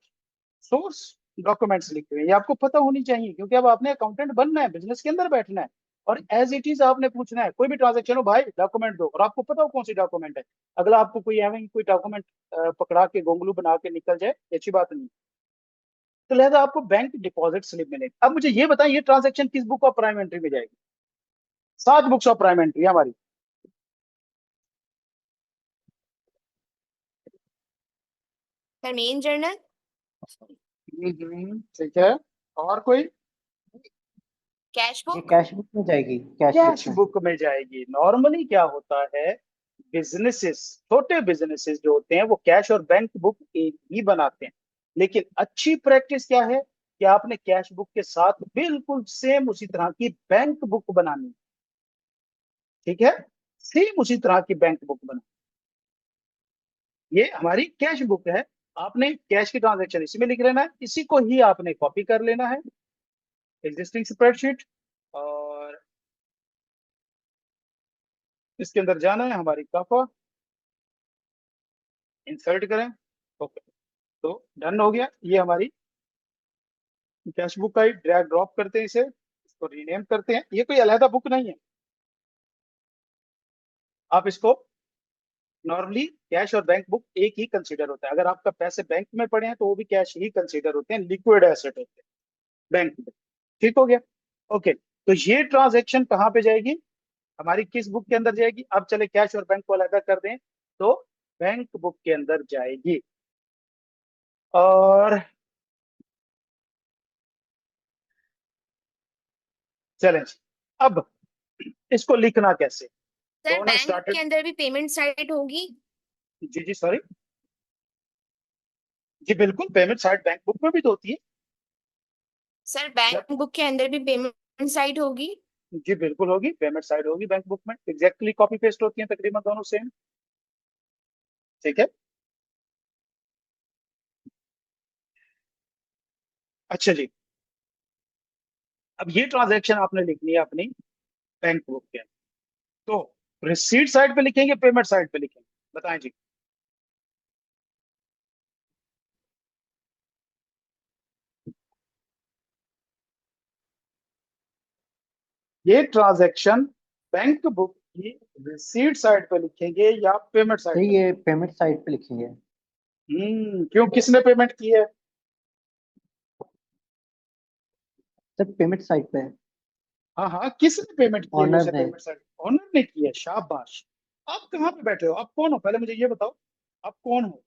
Speaker 1: सोर्स डॉक्यूमेंट्स लिखे हुए हैं, ये आपको पता होनी चाहिए, क्योंकि अब आपने अकाउंटेंट बनना है, बिजनेस के अंदर बैठना है। और एज इट इज आपने पूछना है, कोई भी ट्रांजेक्शन हो भाई डॉक्यूमेंट दो, और आपको पता हो कौन सी डॉक्यूमेंट है। अगला आपको कोई एवं कोई डॉक्यूमेंट पकड़ा के गोंगलू बना के निकल जाए, ये अच्छी बात नहीं। तो लिहाजा आपको बैंक डिपॉजिट स्लिप मिलेगी। अब मुझे ये बताएं, ये ट्रांजेक्शन किस बुक ऑफ प्राइम एंट्री में जाएगी? 7 बुक्स ऑफ प्राइम एंट्री हमारी।
Speaker 3: Sir main journal.
Speaker 1: ठीक है। और कोई?
Speaker 3: कैश
Speaker 2: ये
Speaker 3: बुक।
Speaker 2: कैश बुक में जाएगी, कैश बुक
Speaker 1: कैश
Speaker 2: में।
Speaker 1: बुक में जाएगी। नॉर्मली क्या होता है, बिजनेसेस, छोटे बिजनेसेस जो होते हैं वो कैश और बैंक बुक एक ही बनाते हैं। लेकिन अच्छी प्रैक्टिस क्या है कि आपने कैश बुक के साथ बिल्कुल सेम उसी तरह की बैंक बुक बनानी है। ठीक है, सेम उसी तरह की बैंक बुक बनानी। ये हमारी कैश बुक है। आपने कैश की ट्रांजेक्शन इसी में लिख लेना है, इसी को ही आपने कॉपी कर लेना है, एग्जिस्टिंग स्प्रेडशीट। और इसके अंदर जाना है, हमारी काफा इंसर्ट करें। ओके, तो डन हो गया। ये हमारी कैश बुक का ही ड्रैग ड्रॉप करते हैं इसे, इसको रीनेम करते हैं। ये कोई अलहदा बुक नहीं है, आप इसको नॉर्मली कैश और बैंक बुक एक ही कंसीडर होता है। अगर आपका पैसे बैंक में पड़े हैं तो वो भी कैश ही कंसीडर होते हैं, लिक्विड एसेट होते हैं बैंक में। ठीक हो गया? ओके, तो ये ट्रांजेक्शन कहाँ पे जाएगी? हमारी किस बुक के अंदर जाएगी? अब चले कैश और बैंक को अलग कर दें, तो बैंक बुक के अंदर जाएगी। और चलें जी, अब इसको लिखना कैसे?
Speaker 3: सर
Speaker 1: तो ओनर
Speaker 3: बैंक के
Speaker 1: स्टार्टेड।
Speaker 3: अंदर भी पेमेंट साइट होगी।
Speaker 1: जी जी सॉरी, जी बिल्कुल, पेमेंट साइड बैंक बुक में भी तो होती है।
Speaker 3: सर
Speaker 1: जब
Speaker 3: बैंक बुक के अंदर भी पेमेंट साइट होगी।
Speaker 1: जी बिल्कुल होगी, पेमेंट साइड होगी बैंक बुक में, एग्जैक्टली कॉपी पेस्ट होती है तकरीबन दोनों सेम। ठीक है। अच्छा जी, अब ये ट्रांजैक्शन आपने लिखनी है अपनी बैंक बुक के अंदर। तो रिसीट साइड पे लिखेंगे, पेमेंट साइड पे लिखेंगे, बताएं जी। ये ट्रांजैक्शन बैंक बुक की रिसीट साइड पे लिखेंगे या पेमेंट साइड
Speaker 2: सर
Speaker 1: पे?
Speaker 2: ये पेमेंट साइड पे लिखेंगे।
Speaker 1: क्यों, किसने पेमेंट की है?
Speaker 2: सर पेमेंट साइड पे है।
Speaker 1: हाँ हाँ, किसने पेमेंट की है जो
Speaker 2: ऑनर
Speaker 1: उसे
Speaker 2: ने।
Speaker 1: Payment side? ओनर ने की है, शाबाश। आप कहाँ पे बैठे हो, आप कौन हो, पहले मुझे ये बताओ, आप कौन हो?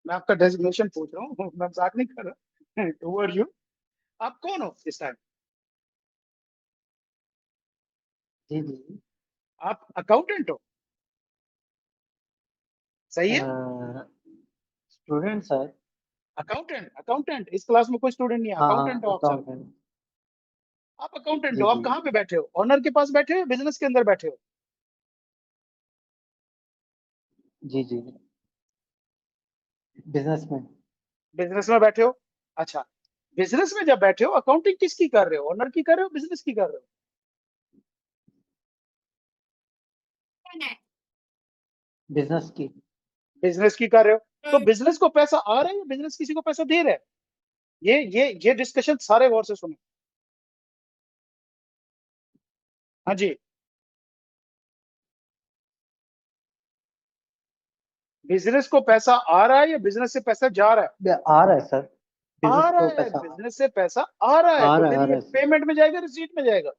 Speaker 1: मैं आपका डेजिग्नेशन पूछ रहा हूँ, मैं मजाक नहीं कर रहा। Who are you? आप कौन हो इस टाइम?
Speaker 2: जी जी।
Speaker 1: आप अकाउंटेंट हो, सही है?
Speaker 2: Student sir.
Speaker 1: अकाउंटेंट, अकाउंटेंट, इस क्लास में कोई स्टूडेंट नहीं है,
Speaker 2: हाँ
Speaker 1: अकाउंटेंट हो आप सब।
Speaker 2: अकाउंटेंट।
Speaker 1: आप अकाउंटेंट
Speaker 2: जी
Speaker 1: हो, आप
Speaker 2: जी।
Speaker 1: कहाँ पे बैठे हो, ऑनर के पास बैठे हो, बिजनेस के अंदर बैठे हो?
Speaker 2: जी जी। बिजनेस में।
Speaker 1: बिजनेस में बैठे हो। अच्छा, बिजनेस में जब बैठे हो, अकाउंटिंग किसकी कर रहे हो, ऑनर की कर रहे हो, बिजनेस की कर रहे हो?
Speaker 2: बिजनेस की।
Speaker 1: बिजनेस की कर रहे हो। तो बिजनेस को पैसा आ रहा है या बिजनेस किसी को पैसा दे रहा है? ये डिस्कशन सारे गौर से सुनो। हाँ जी, बिजनेस को पैसा आ रहा है या बिजनेस से पैसा जा रहा है?
Speaker 2: आ रहा है सर।
Speaker 1: आ
Speaker 2: बिजनेस
Speaker 1: रहा
Speaker 2: को
Speaker 1: है,
Speaker 2: पैसा
Speaker 1: बिजनेस से पैसा आ रहा है,
Speaker 2: आ
Speaker 1: तो
Speaker 2: रहा है
Speaker 1: फिर
Speaker 2: आ
Speaker 1: ये
Speaker 2: रहा है सर।
Speaker 1: पेमेंट में जाएगा, रिसीट में जाएगा?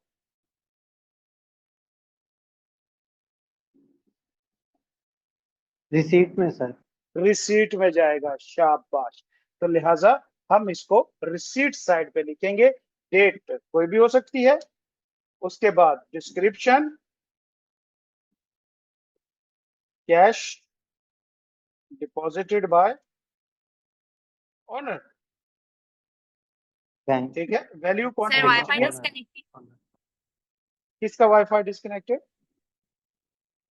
Speaker 2: रिसीट में सर।
Speaker 1: रिसीट में जाएगा, शाबाश। तो लिहाजा हम इसको रिसीट साइड पे लिखेंगे। डेट कोई भी हो सकती है, उसके बाद description, cash deposited bye honour.
Speaker 2: Bank.
Speaker 1: ठीक है, वैल्यू कौन
Speaker 3: सर
Speaker 1: देनी
Speaker 3: वाईफाई
Speaker 1: चाहिए?
Speaker 2: ऑनर।
Speaker 3: डिस्कनेक्टेड।
Speaker 1: किसका wifi disconnected?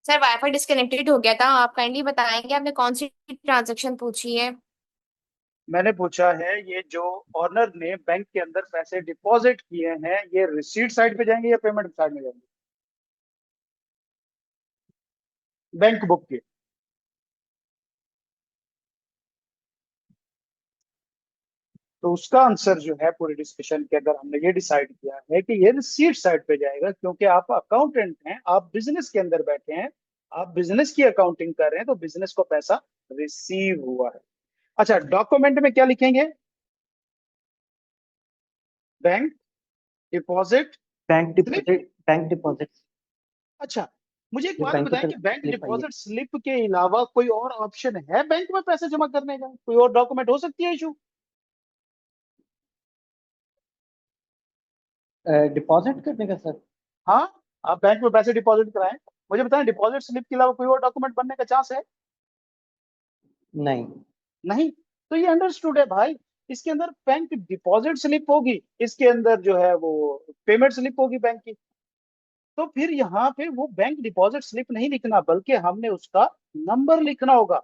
Speaker 3: Sir wifi disconnected हो गया था, आप काइंडली बताएंगे आपने कौन सी ट्रांजैक्शन पूछी है?
Speaker 1: मैंने पूछा है, ये जो ऑनर ने बैंक के अंदर पैसे डिपॉजिट किए हैं, ये रिसीट साइड पे जाएंगे या पेमेंट साइड में जाएंगे? बैंक बुक के। तो उसका आंसर जो है पूरे डिस्कशन के अंदर हमने ये डिसाइड किया है कि ये रिसीट साइड पे जाएगा, क्योंकि आप अकाउंटेंट हैं, आप बिजनेस के अंदर बैठे हैं, आप बिजनेस की अकाउंटिंग कर रहे हैं, तो बिजनेस को पैसा रिसीव हुआ है। अच्छा, डॉक्यूमेंट में क्या लिखेंगे? Bank deposit
Speaker 2: bank
Speaker 1: slip.
Speaker 2: Deposit. Bank deposit.
Speaker 1: अच्छा, मुझे एक
Speaker 2: ये
Speaker 1: बात
Speaker 2: बैंक की
Speaker 1: बताएं कि
Speaker 2: तरफ
Speaker 1: बैंक
Speaker 2: स्लिप आई है।
Speaker 1: डिपॉजिट स्लिप के अलावा कोई और ऑप्शन है बैंक में पैसे जमा करने का, कोई और डॉक्यूमेंट हो सकती है इशू?
Speaker 2: डिपॉजिट करने का सर।
Speaker 1: हाँ, आप बैंक में पैसे डिपॉजिट कराएं, मुझे बताएं डिपॉजिट स्लिप के अलावा कोई और डॉक्यूमेंट बनने का चांस है?
Speaker 2: नहीं।
Speaker 1: नहीं। तो ये अंडरस्टूड है भाई, इसके अंदर बैंक डिपॉजिट स्लिप होगी, इसके अंदर जो है वो पेमेंट स्लिप होगी बैंक की। तो फिर यहाँ पे वो बैंक डिपॉजिट स्लिप नहीं लिखना, बल्कि हमने उसका नंबर लिखना होगा।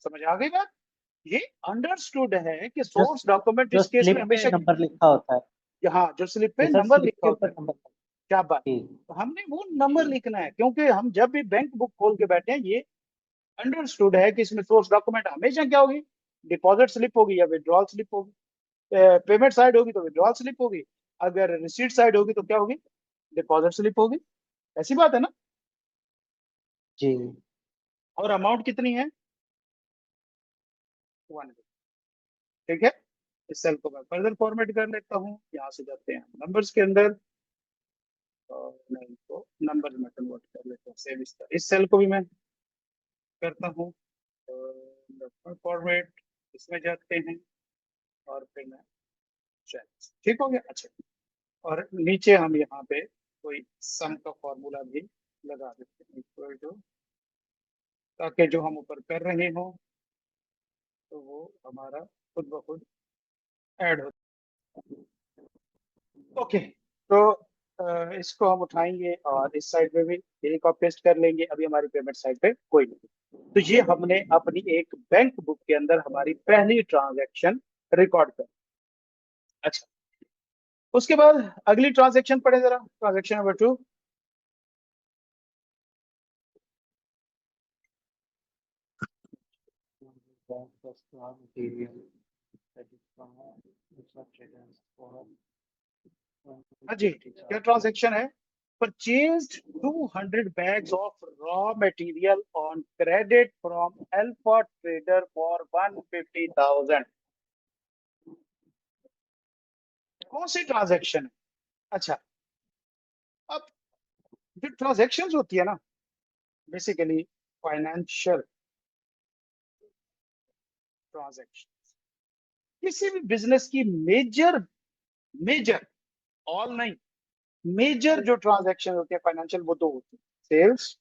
Speaker 1: समझ आ गई बात? ये अंडरस्टूड है कि
Speaker 2: जो
Speaker 1: सोर्स डॉक्यूमेंट
Speaker 2: जो
Speaker 1: इस केस में
Speaker 2: स्लिप पे
Speaker 1: हमेशा
Speaker 2: नंबर लिखा होता है।
Speaker 1: हाँ, जो स्लिप पे
Speaker 2: ये सर
Speaker 1: नंबर
Speaker 2: स्लिप
Speaker 1: लिखा
Speaker 2: के
Speaker 1: होता
Speaker 2: ऊपर
Speaker 1: है।
Speaker 2: नंबर।
Speaker 1: क्या बात।
Speaker 2: जी।
Speaker 1: तो हमने वो नंबर लिखना है, क्योंकि हम जब भी बैंक बुक खोल के बैठे हैं, ये अंडरस्टूड है कि इसमें सोर्स डॉक्यूमेंट हमेशा क्या होगी? डिपॉजिट स्लिप होगी या विड्रॉल स्लिप होगी। पेमेंट साइड होगी तो विड्रॉल स्लिप होगी, अगर रिसीट साइड होगी तो क्या होगी? डिपॉजिट स्लिप होगी। ऐसी बात है ना?
Speaker 2: जी।
Speaker 1: और अमाउंट कितनी है? 1। ठीक है, इस सेल को मैं फर्दर फॉर्मेट कर लेता हूँ, यहाँ से जाते हैं नंबर्स के अंदर, और मैं इनको नंबर में कन्वर्ट कर लेता हूँ, सेव इस सेल को भी मैं करता हूँ फॉर्मेट, इसमें जाते हैं, और फिर मैं चेक। ठीक हो गया, अच्छा। और नीचे हम यहाँ पे कोई सम का फॉर्मूला भी लगा देते हैं, इक्वल टू, ताकि जो हम ऊपर कर रहे हो तो वो हमारा खुद ब खुद ऐड हो। ओके, तो इसको हम उठाएंगे और इस साइड पे भी यही कॉपी पेस्ट कर लेंगे, अभी हमारी पेमेंट साइड पे कोई नहीं। तो ये हमने अपनी एक बैंक बुक के अंदर हमारी पहली ट्रांजैक्शन रिकॉर्ड कर। अच्छा, उसके बाद अगली ट्रांजैक्शन पढ़े जरा, ट्रांजैक्शन नंबर 2। हाँ जी, क्या ट्रांजैक्शन है? Purchased 200 bags of raw material on credit from Alpha Trader for 150,000। कौन सी ट्रांजैक्शन है? अच्छा, अब जो ट्रांजैक्शंस होती है ना, बेसिकली फाइनेंशियल ट्रांजैक्शन, किसी भी बिजनेस की मेजर मेजर ऑल नहीं, मेजर जो ट्रांजैक्शन होती है फाइनेंशियल, वो दो होती है, सेल्स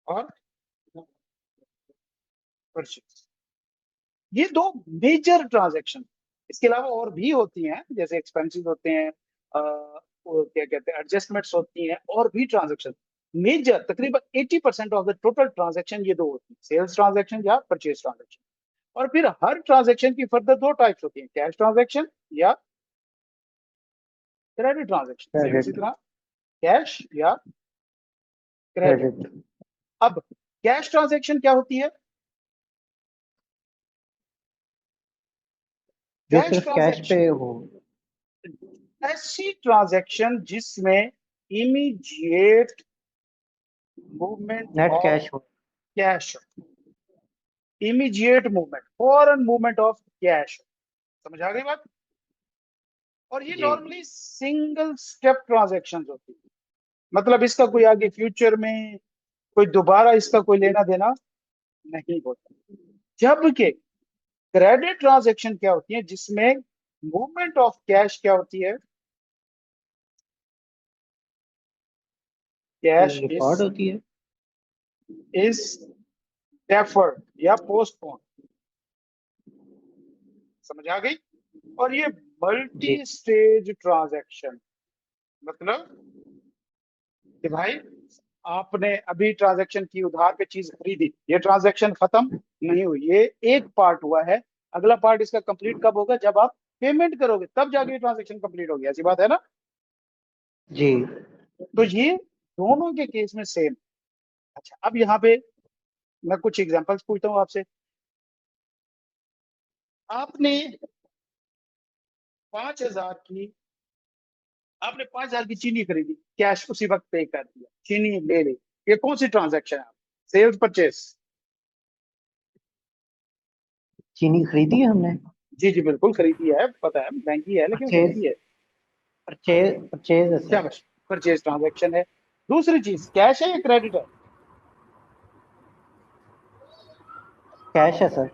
Speaker 1: और परचेज। ये दो मेजर ट्रांजैक्शन। इसके अलावा और भी होती हैं, जैसे एक्सपेंसेस होते हैं, वो क्या कहते हैं, एडजस्टमेंट्स होती हैं, और भी ट्रांजैक्शन। मेजर तकरीबन 80% ऑफ द टोटल ट्रांजैक्शन ये दो होती है, सेल्स ट्रांजैक्शन या परचेज ट्रांजैक्शन। और फिर हर ट्रांजैक्शन की फर्दर दो टाइप्स होती हैं, कैश ट्रांजैक्शन या क्रेडिट ट्रांजैक्शन। सेम इसी
Speaker 2: क्रेडिट।
Speaker 1: तरह कैश या क्रेडिट।
Speaker 2: क्रेडिट
Speaker 1: अब कैश ट्रांजैक्शन क्या होती है?
Speaker 2: जो
Speaker 1: कैश
Speaker 2: सिर्फ कैश
Speaker 1: ट्रांजैक्शन
Speaker 2: पे हो।
Speaker 1: ऐसी ट्रांजैक्शन जिसमें immediate movement
Speaker 2: net
Speaker 1: of
Speaker 2: cash हो।
Speaker 1: कैश, इमीडिएट मूवमेंट, फॉरन मूवमेंट ऑफ कैश। समझ आ गई बात? और ये
Speaker 2: जी।
Speaker 1: नॉर्मली सिंगल स्टेप ट्रांजैक्शन होती है, मतलब इसका कोई आगे फ्यूचर में कोई दोबारा इसका कोई लेना देना नहीं होता। जबकि क्रेडिट ट्रांजैक्शन क्या होती है, जिसमें मूवमेंट ऑफ कैश क्या होती है? कैश
Speaker 2: रिकॉर्ड होती है।
Speaker 1: इज डेफर्ड या पोस्टपोन। समझ आ गई? और ये मल्टी
Speaker 2: जी।
Speaker 1: स्टेज ट्रांजैक्शन, मतलब कि भाई आपने अभी ट्रांजैक्शन की, उधार पे चीज खरीदी, ये ट्रांजैक्शन खत्म नहीं हुई, ये एक पार्ट हुआ है। अगला पार्ट इसका कंप्लीट कब होगा? जब आप पेमेंट करोगे, तब जाके ये ट्रांजैक्शन कंप्लीट होगी। ऐसी बात है ना?
Speaker 2: जी।
Speaker 1: तो ये दोनों के केस में सेम। अच्छा, अब यहाँ पे मैं कुछ एग्जांपल्स पूछता हूँ आपसे। आपने 5,000 की आपने 5,000 की चीनी खरीदी, कैश उसी वक्त पे कर दिया, चीनी ले ली। ये कौन सी ट्रांजैक्शन है? Sales purchase?
Speaker 2: चीनी खरीदी है हमने।
Speaker 1: जी जी बिल्कुल खरीदी है, पता है महंगी है लेकिन
Speaker 2: परचेज।
Speaker 1: खरीदी है।
Speaker 2: परचेज है
Speaker 1: क्या
Speaker 2: सर।
Speaker 1: बस परचेज ट्रांजैक्शन है। दूसरी चीज कैश है या क्रेडिट है?
Speaker 2: कैश है सर।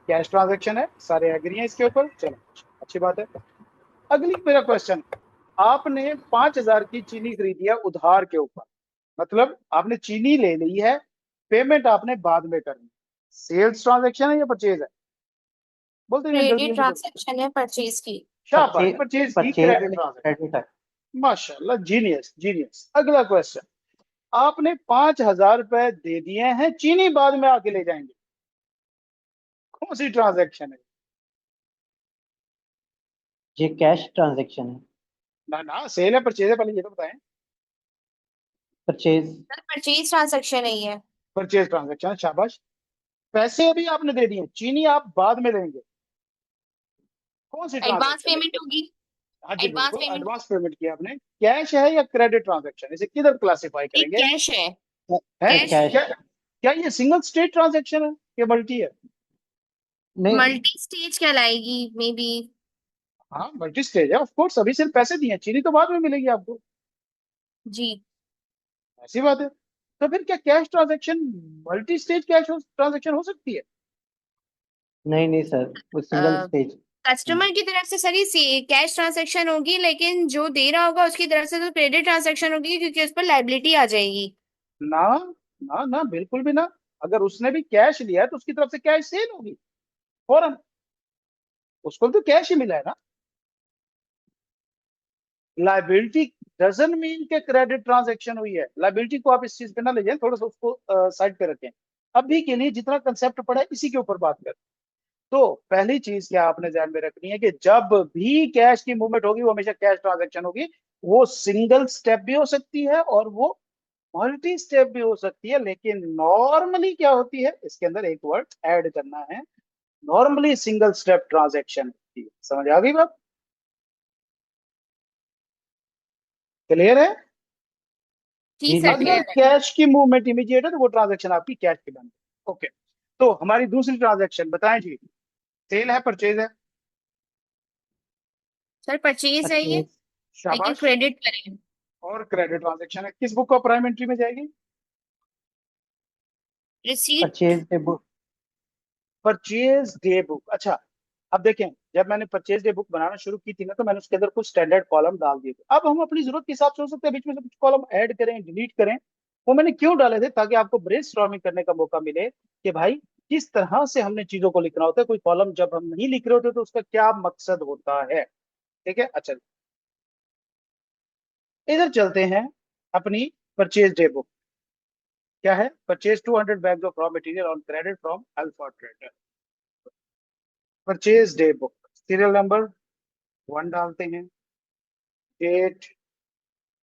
Speaker 1: कैश ट्रांजैक्शन है, सारे एग्री हैं इसके ऊपर, चलो अच्छी बात है। अगली मेरा क्वेश्चन, आपने 5,000 की चीनी खरीदी है उधार के ऊपर, मतलब आपने चीनी ले ली है, पेमेंट आपने बाद में करनी। सेल्स ट्रांजैक्शन है या परचेज है? बोलते हैं जल्दी
Speaker 3: क्रेडिट
Speaker 1: जल्दी बोल।
Speaker 3: ट्रांजैक्शन है परचेज की।
Speaker 1: शाबाश,
Speaker 2: परचेज।
Speaker 1: परचेज की
Speaker 2: परचेज
Speaker 1: क्रेडिट ट्रांजैक्शन।
Speaker 2: क्रेडिट है।
Speaker 1: माशाल्लाह, जीनियस जीनियस। अगला क्वेश्चन, आपने 5,000 रुपए दे दिए हैं, चीनी बाद में आके ले जाएंगे, कौन सी ट्रांजैक्शन है?
Speaker 2: ये कैश ट्रांजैक्शन है।
Speaker 1: ना ना, सेल है परचेज है, पहले ये तो बताएं।
Speaker 2: परचेज।
Speaker 3: सर परचेज ट्रांजैक्शन नहीं है।
Speaker 1: परचेज ट्रांजैक्शन, शाबाश। पैसे अभी आपने दे दिए, चीनी आप बाद में लेंगे, कौन सी
Speaker 3: एडवांस
Speaker 1: ट्रांजैक्शन है?
Speaker 3: पेमेंट होगी।
Speaker 1: हाँ जी
Speaker 3: एडवांस
Speaker 1: बिल्कुल,
Speaker 3: पेमेंट।
Speaker 1: एडवांस पेमेंट किया आपने। कैश है या क्रेडिट ट्रांजैक्शन, इसे किधर क्लासिफाई
Speaker 3: एक
Speaker 1: करेंगे?
Speaker 3: कैश है।
Speaker 1: है
Speaker 3: कैश।
Speaker 2: कैश।
Speaker 1: क्या? क्या ये सिंगल स्टेट ट्रांजैक्शन है या मल्टी है?
Speaker 2: नहीं।
Speaker 3: मल्टी स्टेज कहलाएगी मे बी।
Speaker 1: हाँ मल्टी स्टेज है ऑफ कोर्स, अभी सिर्फ पैसे दिए, चीनी तो बाद में मिलेगी आपको।
Speaker 3: जी।
Speaker 1: ऐसी बात है। तो फिर क्या cash transaction multi stage cash transaction हो सकती है?
Speaker 2: नहीं नहीं सर, वो सिंगल स्टेज।
Speaker 3: कस्टमर की तरफ से सर ये कैश ट्रांजैक्शन होगी, लेकिन जो दे रहा होगा उसकी तरफ से तो क्रेडिट ट्रांजैक्शन होगी, क्योंकि उस पर लाइबिलिटी आ जाएगी।
Speaker 1: ना ना ना, बिल्कुल भी ना। अगर उसने भी कैश लिया है तो उसकी तरफ से कैश सेल होगी फौरन, उसको तो कैश ही मिला है ना। लाइबिलिटी डजंट मीन के क्रेडिट ट्रांजैक्शन हुई है। लाइबिलिटी को आप इस चीज पे ना ले जाएं, थोड़ा सा उसको साइड पे रखें। अभी के लिए जितना कंसेप्ट पड़ा है इसी के ऊपर बात करें। तो पहली चीज क्या आपने ध्यान में रखनी है कि जब भी कैश की मूवमेंट होगी वो हमेशा कैश ट्रांजैक्शन होगी। वो सिंगल स्टेप भी हो सकती है और वो मल्टी स्टेप भी हो सकती है, लेकिन नॉर्मली क्या होती है, इसके अंदर एक वर्ड ऐड करना है, नॉर्मली सिंगल स्टेप ट्रांजैक्शन होती है। समझ आ गई बात? क्लियर है?
Speaker 3: जी
Speaker 2: जी
Speaker 3: सर
Speaker 2: जी
Speaker 1: अगर
Speaker 3: क्लियर
Speaker 2: सर।
Speaker 3: है।
Speaker 1: कैश की मूवमेंट इमीडिएट है तो वो ट्रांजैक्शन आपकी कैश की बनती है। ओके, तो हमारी दूसरी ट्रांजैक्शन बताएं जी। सेल है, परचेज है?
Speaker 3: सर परचेज है ये,
Speaker 2: परचेज।
Speaker 3: लेकिन
Speaker 1: शाबाश।
Speaker 3: क्रेडिट करें।
Speaker 1: और क्रेडिट ट्रांजैक्शन है, किस बुक का प्राइम एंट्री में जाएगी?
Speaker 3: Receipt.
Speaker 2: Purchase book.
Speaker 1: Purchase day book. अच्छा, अब देखें, जब मैंने परचेज डे बुक बनाना शुरू की थी ना तो मैंने उसके अंदर कुछ स्टैंडर्ड कॉलम डाल दिए थे। अब हम अपनी जरूरत के हिसाब से हो सकते हैं बीच में से कुछ कॉलम ऐड करें, डिलीट करें। वो मैंने क्यों डाले थे? ताकि आपको ब्रेनस्टॉर्मिंग करने का मौका मिले कि भाई किस तरह से हमने चीजों को लिखना होता है। कोई कॉलम जब हम नहीं लिख रहे होते तो उसका क्या मकसद होता है। ठीक है, अच्छा, इधर चलते हैं अपनी परचेज डे बुक। क्या है? Purchase 200 bags of raw material on credit from alpha trader. Purchase day book, serial number 1 डालते हैं, डेट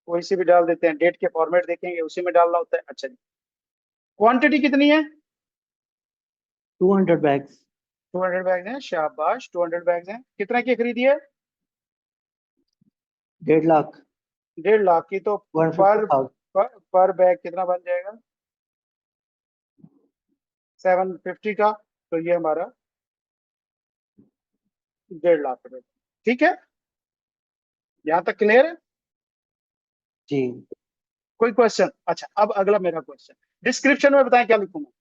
Speaker 1: कोई सी भी डाल देते हैं, डेट के फॉर्मेट देखेंगे उसी में डालना होता है। अच्छा जी, क्वांटिटी कितनी है?
Speaker 2: 200 बैग्स।
Speaker 1: 200 बैग हैं, शाबाश, 200 बैग हैं। कितना की खरीदी है?
Speaker 2: 1.5 लाख।
Speaker 1: 1.5 लाख की। तो
Speaker 2: 150,000।
Speaker 1: पर पर बैग कितना बन जाएगा? 750 का। तो ये हमारा 1.5 लाख रुपए। ठीक है, यहाँ तक क्लियर है?
Speaker 2: जी।
Speaker 1: कोई क्वेश्चन? अच्छा, अब अगला मेरा क्वेश्चन, डिस्क्रिप्शन में बताएं क्या लिखूंगा।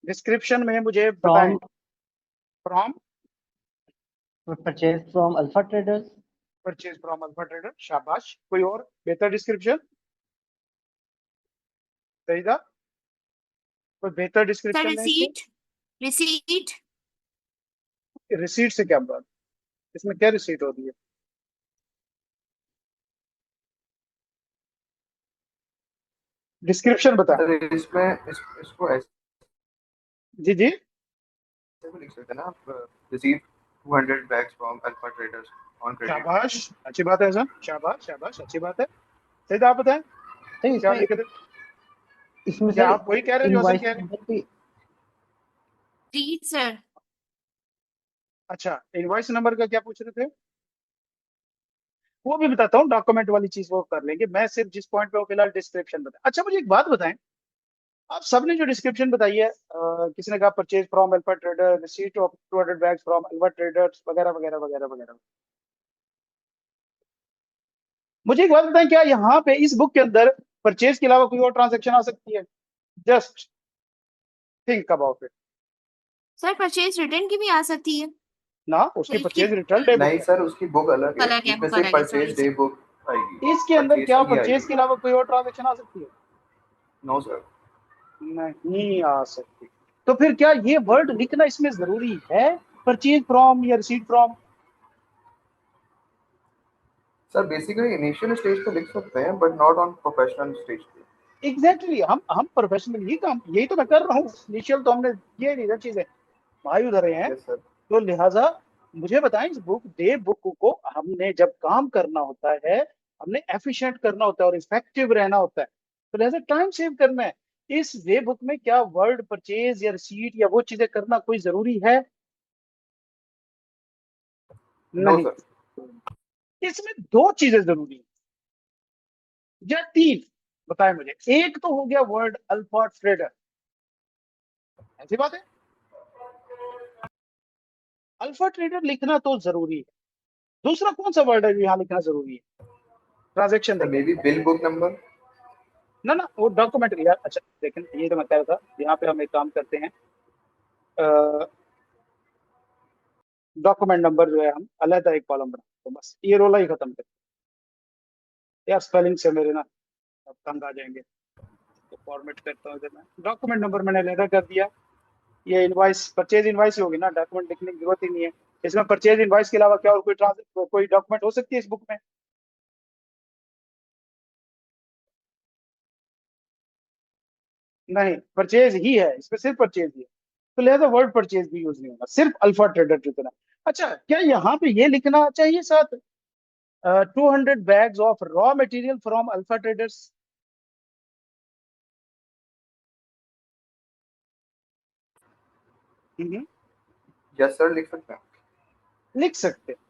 Speaker 1: डिस्क्रिप्शन में मुझे बताएं।
Speaker 2: From.
Speaker 1: From
Speaker 2: purchase from alpha traders.
Speaker 1: Purchase from alpha trader, शाबाश। कोई और बेहतर डिस्क्रिप्शन? सही था। कोई बेहतर
Speaker 3: सर
Speaker 1: डिस्क्रिप्शन है इसके?
Speaker 3: रिसीट। रिसीट।
Speaker 1: रिसीट से क्या बात? इसमें क्या रिसीट होती है? डिस्क्रिप्शन बताएं।
Speaker 4: सर इसमें इसको ऐसे
Speaker 1: जी जी,
Speaker 4: भी लिख सकते हैं ना आप, receive 200 bags from alpha traders on credit.
Speaker 1: शाबाश, अच्छी बात है सर, शाबाश शाबाश, अच्छी बात है। सही था, आप बताएं
Speaker 2: सर
Speaker 1: क्या
Speaker 2: इसमें
Speaker 1: लिखे थे?
Speaker 2: इसमें
Speaker 1: क्या
Speaker 2: सर
Speaker 1: आप वही कह रहे हैं जो असल
Speaker 2: इनवॉइस
Speaker 1: कह रहे हैं?
Speaker 2: नंबर भी।
Speaker 3: जी सर।
Speaker 1: अच्छा, इनवॉइस नंबर का क्या पूछ रहे थे? वो भी बताता हूँ, डॉक्यूमेंट वाली चीज वो कर लेंगे। मैं सिर्फ जिस पॉइंट पे हूँ फिलहाल डिस्क्रिप्शन बता। अच्छा, मुझे एक बात बताएं, आप सबने जो डिस्क्रिप्शन बताई है, किसी ने कहा purchase from alpha trader, receipt of 200 bags from alpha traders, वगैरह वगैरह वगैरह वगैरह। मुझे एक बात बताएं, क्या यहाँ पे इस बुक के अंदर परचेज के अलावा कोई और ट्रांजेक्शन आ सकती है? Just think about it.
Speaker 3: Sir purchase return की भी आ सकती है।
Speaker 1: ना, उसकी
Speaker 3: सेल्फ की
Speaker 1: परचेज रिटर्न डे बुक
Speaker 4: नहीं
Speaker 1: है।
Speaker 4: सर, उसकी बुक अलग है,
Speaker 3: अलग है,
Speaker 4: इसमें
Speaker 3: बुक
Speaker 4: सिर्फ
Speaker 3: अलग है, sorry
Speaker 4: purchase day
Speaker 3: sir.
Speaker 4: Book आएगी,
Speaker 1: इसके अंदर
Speaker 4: परचेज
Speaker 1: क्या
Speaker 4: की
Speaker 1: परचेज
Speaker 4: आएगी।
Speaker 1: के अलावा कोई और ट्रांजेक्शन आ सकती है?
Speaker 4: No sir.
Speaker 1: नहीं आ सकती। तो फिर क्या ये वर्ड लिखना इसमें जरूरी है, परचेज फ्रॉम या receipt from?
Speaker 4: Sir basically initial stage पे लिख सकते हैं but not on professional stage पे।
Speaker 1: एग्जैक्टली exactly, हम प्रोफेशनल ही काम, यही तो मैं कर रहा हूँ। इनिशियल तो हमने ये नहीं चीजें भाई धरे हैं।
Speaker 4: Yes sir.
Speaker 1: तो लिहाजा मुझे बताएं, इस बुक डे बुक को हमने जब काम करना होता है, हमने एफिशिएंट करना होता है और इफेक्टिव रहना होता है, तो लिहाजा टाइम सेव करना है। इस डे बुक में क्या वर्ड परचेज या रिसीट या वो चीजें करना कोई जरूरी है?
Speaker 4: नो
Speaker 1: नहीं।
Speaker 4: सर।
Speaker 1: इसमें दो चीजें जरूरी है या तीन, बताएं मुझे। एक तो हो गया वर्ड अल्फा ट्रेडर, ऐसी बात है, अल्फा ट्रेडर लिखना तो जरूरी है। दूसरा कौन सा वर्ड है जो यहाँ लिखना जरूरी है? ट्रांजेक्शन
Speaker 4: सर
Speaker 1: देखें।
Speaker 4: May be bill book number.
Speaker 1: ना ना, वो डॉक्यूमेंट यार। अच्छा देखें, ये तो मैं कह रहा था, यहाँ पे हम एक काम करते हैं, डॉक्यूमेंट नंबर जो है हम अलग एक कॉलम बना, तो बस ये रोला ही खत्म कर। यार स्पेलिंग से मेरे ना अब तंग आ जाएंगे, तो फॉर्मेट करता हूँ इधर मैं। डॉक्यूमेंट नंबर मैंने अलग कर दिया। ये इनवाइस, परचेज इनवाइस ही होगी ना, डॉक्यूमेंट लिखने की जरूरत ही नहीं है। इसमें परचेज इनवाइस के अलावा क्या और कोई डॉक्यूमेंट हो सकती है इस बुक में? नहीं, परचेज ही है, इसमें सिर्फ परचेज ही है, तो लिहाजा वर्ड परचेज भी यूज नहीं होगा, सिर्फ अल्फा ट्रेडर लिखना। अच्छा, क्या यहाँ पे ये लिखना चाहिए साथ 200 bags of raw material from alpha traders?
Speaker 4: Yes sir, लिख सकते हैं।
Speaker 1: लिख सकते हैं,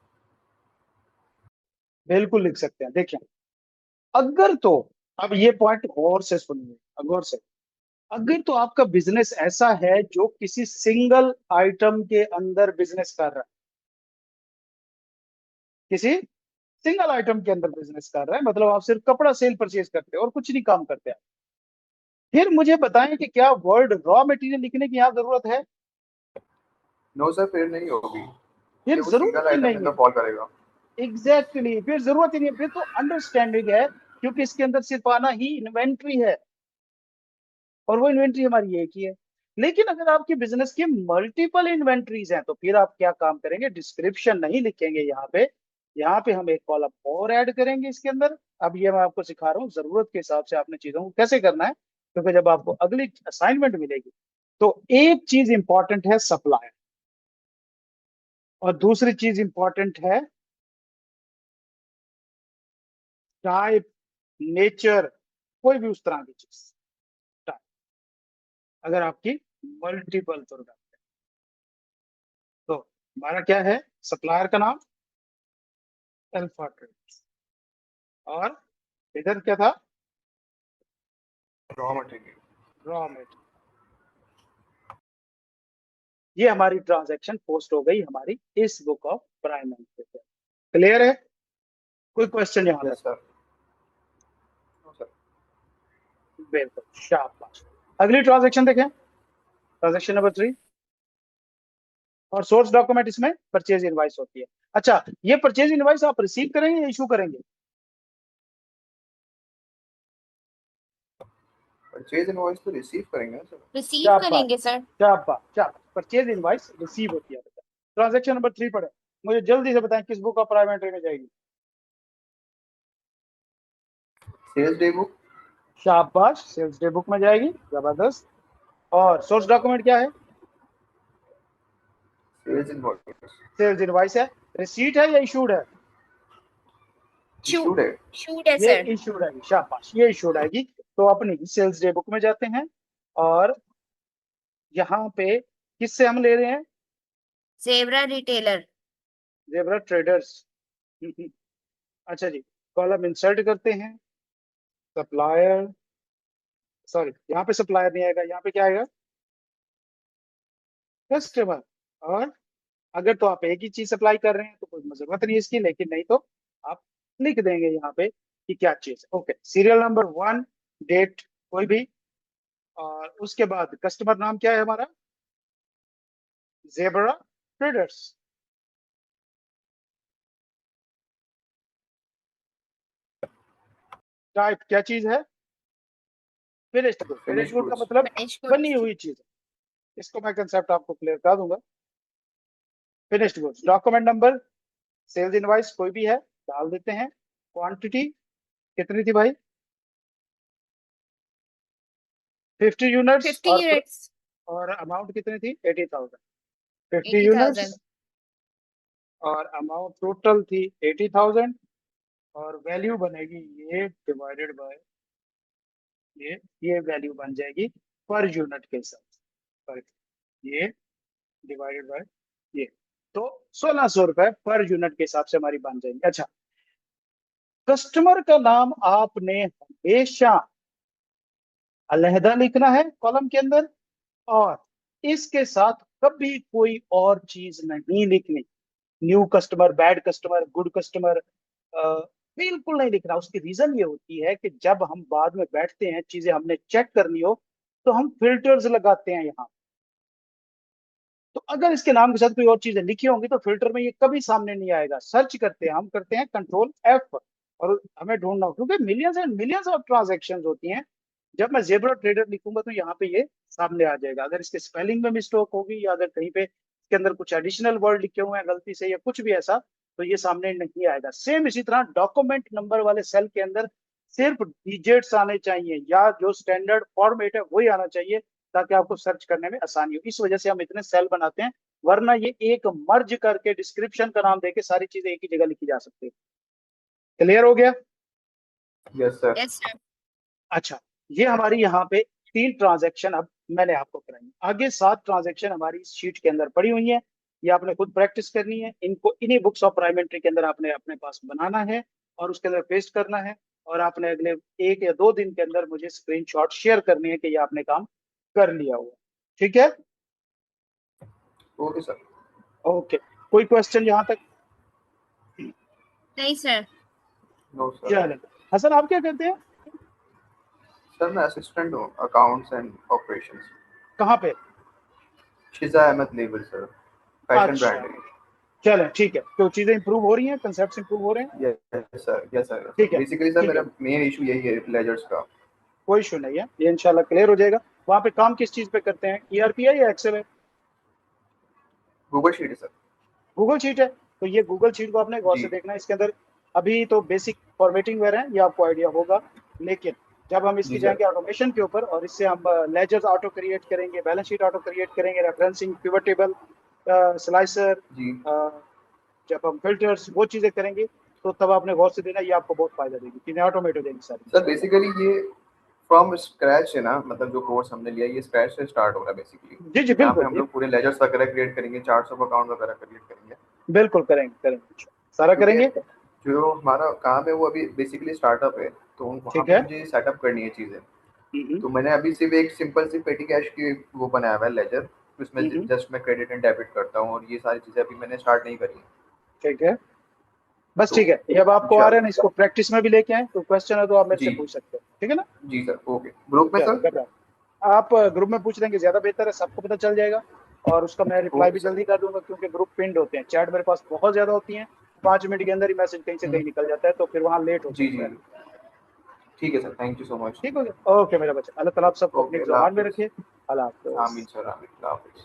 Speaker 1: बिल्कुल लिख सकते हैं। देखिए, अगर तो, अब ये पॉइंट गौर से सुनिए, गौर से, अगर तो आपका बिजनेस ऐसा है जो किसी सिंगल आइटम के अंदर बिजनेस कर रहा है, किसी सिंगल आइटम के अंदर बिजनेस कर रहा है, मतलब आप सिर्फ कपड़ा सेल परचेज करते हैं और कुछ नहीं काम करते हैं, फिर मुझे बताएं कि क्या वर्ड रॉ मटेरियल लिखने की यहाँ जरूरत है?
Speaker 4: नो सर, फिर नहीं होगी,
Speaker 1: फिर
Speaker 4: वो
Speaker 1: जरूरत
Speaker 4: सिंगल
Speaker 1: ही
Speaker 4: आइटम के
Speaker 1: नहीं
Speaker 4: अंदर
Speaker 1: है।
Speaker 4: फॉल करेगा।
Speaker 1: एग्जैक्टली, फिर जरूरत ही नहीं है, फिर तो अंडरस्टैंडिंग है, क्योंकि इसके अंदर सिर्फ आना ही इन्वेंट्री है, और वो इन्वेंट्री हमारी एक ही है। लेकिन अगर आपकी बिजनेस की मल्टीपल इन्वेंट्रीज हैं, तो फिर आप क्या काम करेंगे? डिस्क्रिप्शन नहीं लिखेंगे यहाँ पे, यहाँ पे हम एक कॉलम और ऐड करेंगे इसके अंदर। अब ये मैं आपको सिखा रहा हूँ जरूरत के हिसाब से आपने चीजों को कैसे करना है, क्योंकि जब आपको अगली असाइनमेंट मिलेगी तो एक चीज इंपॉर्टेंट है सप्लायर, और दूसरी चीज इंपॉर्टेंट है टाइप, नेचर, कोई भी उस तरह की चीज, टाइप, अगर आपकी मल्टीपल प्रोडक्ट है तो। हमारा क्या है सप्लायर का नाम? Alpha traders. और इधर क्या था?
Speaker 4: Raw material.
Speaker 1: Raw material. ये हमारी ट्रांजैक्शन पोस्ट हो गई हमारी इस बुक ऑफ प्राइम पे। क्लियर है? कोई क्वेश्चन यहाँ
Speaker 4: यस
Speaker 1: तक?
Speaker 4: सर। No sir.
Speaker 1: बिल्कुल, शाबाश। अगली ट्रांजैक्शन देखें, ट्रांजैक्शन नंबर 3, और सोर्स डॉक्यूमेंट इसमें परचेज इनवाइस होती है। अच्छा, ये परचेज इनवाइस आप रिसीव करेंगे या इशू करेंगे?
Speaker 4: परचेज इनवॉइस तो रिसीव करेंगे ना सर।
Speaker 3: रिसीव करेंगे सर।
Speaker 1: परचेज इनवाइस रिसीव होती है। ट्रांजैक्शन नंबर 3 पढ़े, मुझे जल्दी से बताएं किस बुक ऑफ प्राइम एंट्री में जाएगी?
Speaker 4: Sales day book.
Speaker 1: शाबाश, सेल्स डे बुक में जाएगी, जबरदस्त। और सोर्स डॉक्यूमेंट क्या है?
Speaker 4: Sales invoice.
Speaker 1: सेल्स इनवाइस है। रिसीट है या इशूड है?
Speaker 4: इशूड है।
Speaker 3: शूट है
Speaker 1: ये
Speaker 3: सर।
Speaker 1: इशूड आएगी, शाबाश, ये इशूड आएगी। तो अपनी सेल्स डे बुक में जाते हैं, और यहाँ पे किससे हम ले रहे हैं?
Speaker 3: Zebra retailer.
Speaker 1: Zebra traders. अच्छा जी, कॉलम इंसर्ट करते हैं, सप्लायर, सॉरी यहाँ पे सप्लायर नहीं आएगा, यहाँ पे क्या आएगा? कस्टमर। और अगर तो आप एक ही चीज सप्लाई कर रहे हैं तो कोई जरूरत नहीं इसकी, लेकिन नहीं तो आप लिख देंगे यहाँ पे कि क्या चीज है। ओके, सीरियल नंबर 1, डेट कोई भी, और उसके बाद कस्टमर नाम क्या है हमारा? Zebra traders. टाइप क्या चीज है? Finished good. Finished
Speaker 4: finish
Speaker 1: good का
Speaker 4: गुड्स।
Speaker 1: मतलब
Speaker 3: फिनिश
Speaker 1: बनी
Speaker 3: गुड्स।
Speaker 1: हुई चीज है। इसको मैं कंसेप्ट आपको क्लियर कर दूंगा। Finished goods. Document number, sales invoice कोई भी है, डाल देते हैं। क्वांटिटी कितनी थी भाई? 50 यूनिट्स।
Speaker 3: 50 यूनिट्स।
Speaker 1: और अमाउंट कितनी थी? 80,000। 50
Speaker 3: 80,000।
Speaker 1: यूनिट्स और अमाउंट टोटल थी 80,000, और वैल्यू बनेगी ये डिवाइडेड बाय ये वैल्यू बन जाएगी पर यूनिट के हिसाब से, ये डिवाइडेड बाय ये, तो 1,600 रुपए पर यूनिट के हिसाब से हमारी बन जाएगी। अच्छा, कस्टमर का नाम आपने हमेशा अलहदा लिखना है कॉलम के अंदर, और इसके साथ कभी कोई और चीज नहीं लिखनी। New customer, bad customer, good customer, बिल्कुल नहीं लिखना। उसकी रीजन ये होती है कि जब हम बाद में बैठते हैं, चीजें हमने चेक करनी हो, तो हम फिल्टर्स लगाते हैं यहाँ। तो अगर इसके नाम के साथ कोई और चीजें लिखी होंगी तो फिल्टर में ये कभी सामने नहीं आएगा। सर्च करते हैं, हम करते हैं कंट्रोल F, और हमें ढूंढना हो, क्योंकि millions and millions of transaction होती हैं। जब मैं जेब्रा ट्रेडर लिखूंगा तो यहाँ पे ये सामने आ जाएगा। अगर इसके स्पेलिंग में मिस्टेक होगी, या अगर कहीं पे इसके अंदर कुछ एडिशनल वर्ड लिखे हुए हैं गलती से या कुछ भी ऐसा, तो ये सामने नहीं आएगा। सेम इसी तरह डॉक्यूमेंट नंबर वाले सेल के अंदर सिर्फ डिजिट्स आने चाहिए या जो स्टैंडर्ड फॉर्मेट है वही आना चाहिए, ताकि आपको सर्च करने में आसानी हो। इस वजह से हम इतने सेल बनाते हैं, वरना ये एक मर्ज करके डिस्क्रिप्शन का नाम देके सारी चीजें एक ही जगह लिखी जा सकती है। क्लियर हो गया?
Speaker 4: Yes sir.
Speaker 3: Yes sir.
Speaker 1: अच्छा, ये हमारी यहाँ पे 3 ट्रांजैक्शन अब मैंने आपको कराई। आगे 7 ट्रांजैक्शन हमारी इस शीट के अंदर पड़ी हुई है, ये आपने खुद प्रैक्टिस करनी है। इनको इन्हीं बुक्स ऑफ प्राइमेट्री के अंदर आपने अपने पास बनाना है और उसके अंदर पेस्ट करना है, और आपने अगले 1 या 2 दिन के अंदर मुझे स्क्रीनशॉट शेयर करनी है कि ये आपने काम कर लिया हुआ। ठीक है?
Speaker 4: Okay sir.
Speaker 1: ओके, कोई क्वेश्चन यहाँ तक?
Speaker 3: नहीं सर।
Speaker 4: No sir.
Speaker 1: चलो, हसन आप क्या करते हैं?
Speaker 4: सर मैं असिस्टेंट हूँ अकाउंट्स एंड ऑपरेशंस।
Speaker 1: कहाँ पे?
Speaker 4: शिजा अहमद लेबल सर, फैशन
Speaker 1: अच्छा,
Speaker 4: ब्रांड है।
Speaker 1: चलो ठीक है। तो चीजें इंप्रूव हो रही हैं, कंसेप्ट इंप्रूव हो रहे हैं?
Speaker 4: Yes sir, yes sir.
Speaker 1: ठीक है,
Speaker 4: बेसिकली सर
Speaker 1: ठीक
Speaker 4: मेरा
Speaker 1: है,
Speaker 4: मेन इशू यही है लेजर्स का।
Speaker 1: कोई इशू नहीं है, ये इंशाल्लाह क्लियर हो जाएगा। वहाँ पे काम किस चीज पे करते हैं? ईआरपी है या एक्सेल है?
Speaker 4: गूगल शीट है सर।
Speaker 1: गूगल शीट है। तो ये गूगल शीट को आपने गौर
Speaker 4: जी
Speaker 1: से देखना है। इसके अंदर अभी तो बेसिक फॉर्मेटिंग वगैरह है, ये आपको आइडिया होगा, लेकिन जब हम इसकी
Speaker 4: जी
Speaker 1: जाएंगे
Speaker 4: सर।
Speaker 1: ऑटोमेशन के ऊपर, और इससे हम लेजर्स ऑटो क्रिएट करेंगे, बैलेंस शीट ऑटो क्रिएट करेंगे, रेफरेंसिंग, पिवट टेबल, स्लाइसर,
Speaker 4: जी
Speaker 1: जब हम फिल्टर्स वो चीजें करेंगे, तो तब आपने गौर से देना, ये आपको बहुत फायदा देगी, चीजें ऑटोमेट हो जाएंगी सारी।
Speaker 4: सर बेसिकली ये फ्रॉम स्क्रैच है ना, मतलब जो कोर्स हमने लिया ये स्क्रैच से स्टार्ट हो रहा है बेसिकली।
Speaker 1: जी जी
Speaker 4: यहाँ पे
Speaker 1: बिल्कुल,
Speaker 4: हम लोग पूरे लेजर्स वगैरह क्रिएट करेंगे, चार्ट्स ऑफ अकाउंट वगैरह क्रिएट करेंगे।
Speaker 1: बिल्कुल करेंगे करेंगे, सारा
Speaker 4: क्योंकि
Speaker 1: करेंगे।
Speaker 4: जो हमारा काम है वो अभी बेसिकली स्टार्टअप है, तो वहाँ
Speaker 1: ठीक
Speaker 4: पे
Speaker 1: है।
Speaker 4: मुझे सेटअप करनी है चीज़ें।
Speaker 1: हम्म
Speaker 4: तो मैंने अभी सिर्फ एक सिंपल सी पेटी कैश की वो बनाया हुआ है लेजर, उसमें
Speaker 1: हम्म,
Speaker 4: जस्ट मैं क्रेडिट एंड डेबिट करता हूँ, और ये सारी चीज़ें अभी मैंने स्टार्ट नहीं करी हैं।
Speaker 1: ठीक है, बस
Speaker 4: तो
Speaker 1: ठीक है। ये अब आपको आ रहा है ना,
Speaker 4: इंशाल्लाह।
Speaker 1: इसको प्रैक्टिस में भी लेके आए, तो क्वेश्चन है तो आप मेरे से
Speaker 4: जी
Speaker 1: पूछ सकते हो, ठीक है ना?
Speaker 4: जी सर। ओके, ग्रुप में
Speaker 1: चलो
Speaker 4: सर।
Speaker 1: घबरा, आप ग्रुप में पूछ लेंगे ज्यादा बेहतर है, सबको पता चल जाएगा। और उसका मैं रिप्लाई
Speaker 4: ओके
Speaker 1: भी
Speaker 4: सर।
Speaker 1: जल्दी कर दूंगा, क्योंकि ग्रुप पिंड होते हैं, चैट मेरे पास बहुत ज्यादा होती हैं, 5 मिनट के अंदर ही मैसेज कहीं से कहीं निकल जाता है, तो फिर वहां लेट हो
Speaker 4: जी
Speaker 1: सकता
Speaker 4: जी,
Speaker 1: है।
Speaker 4: ठीक है sir, thank you so much.
Speaker 1: ठीक हो गया? ओके मेरा बच्चा, अल्लाह ताला आप सबको अपनी
Speaker 4: ओके, अल्लाह
Speaker 1: जुबान में
Speaker 4: हाफिज़।
Speaker 1: रखे। अल्लाह हाफिज़।
Speaker 4: आमीन सर, आमीन, अल्लाह हाफिज़।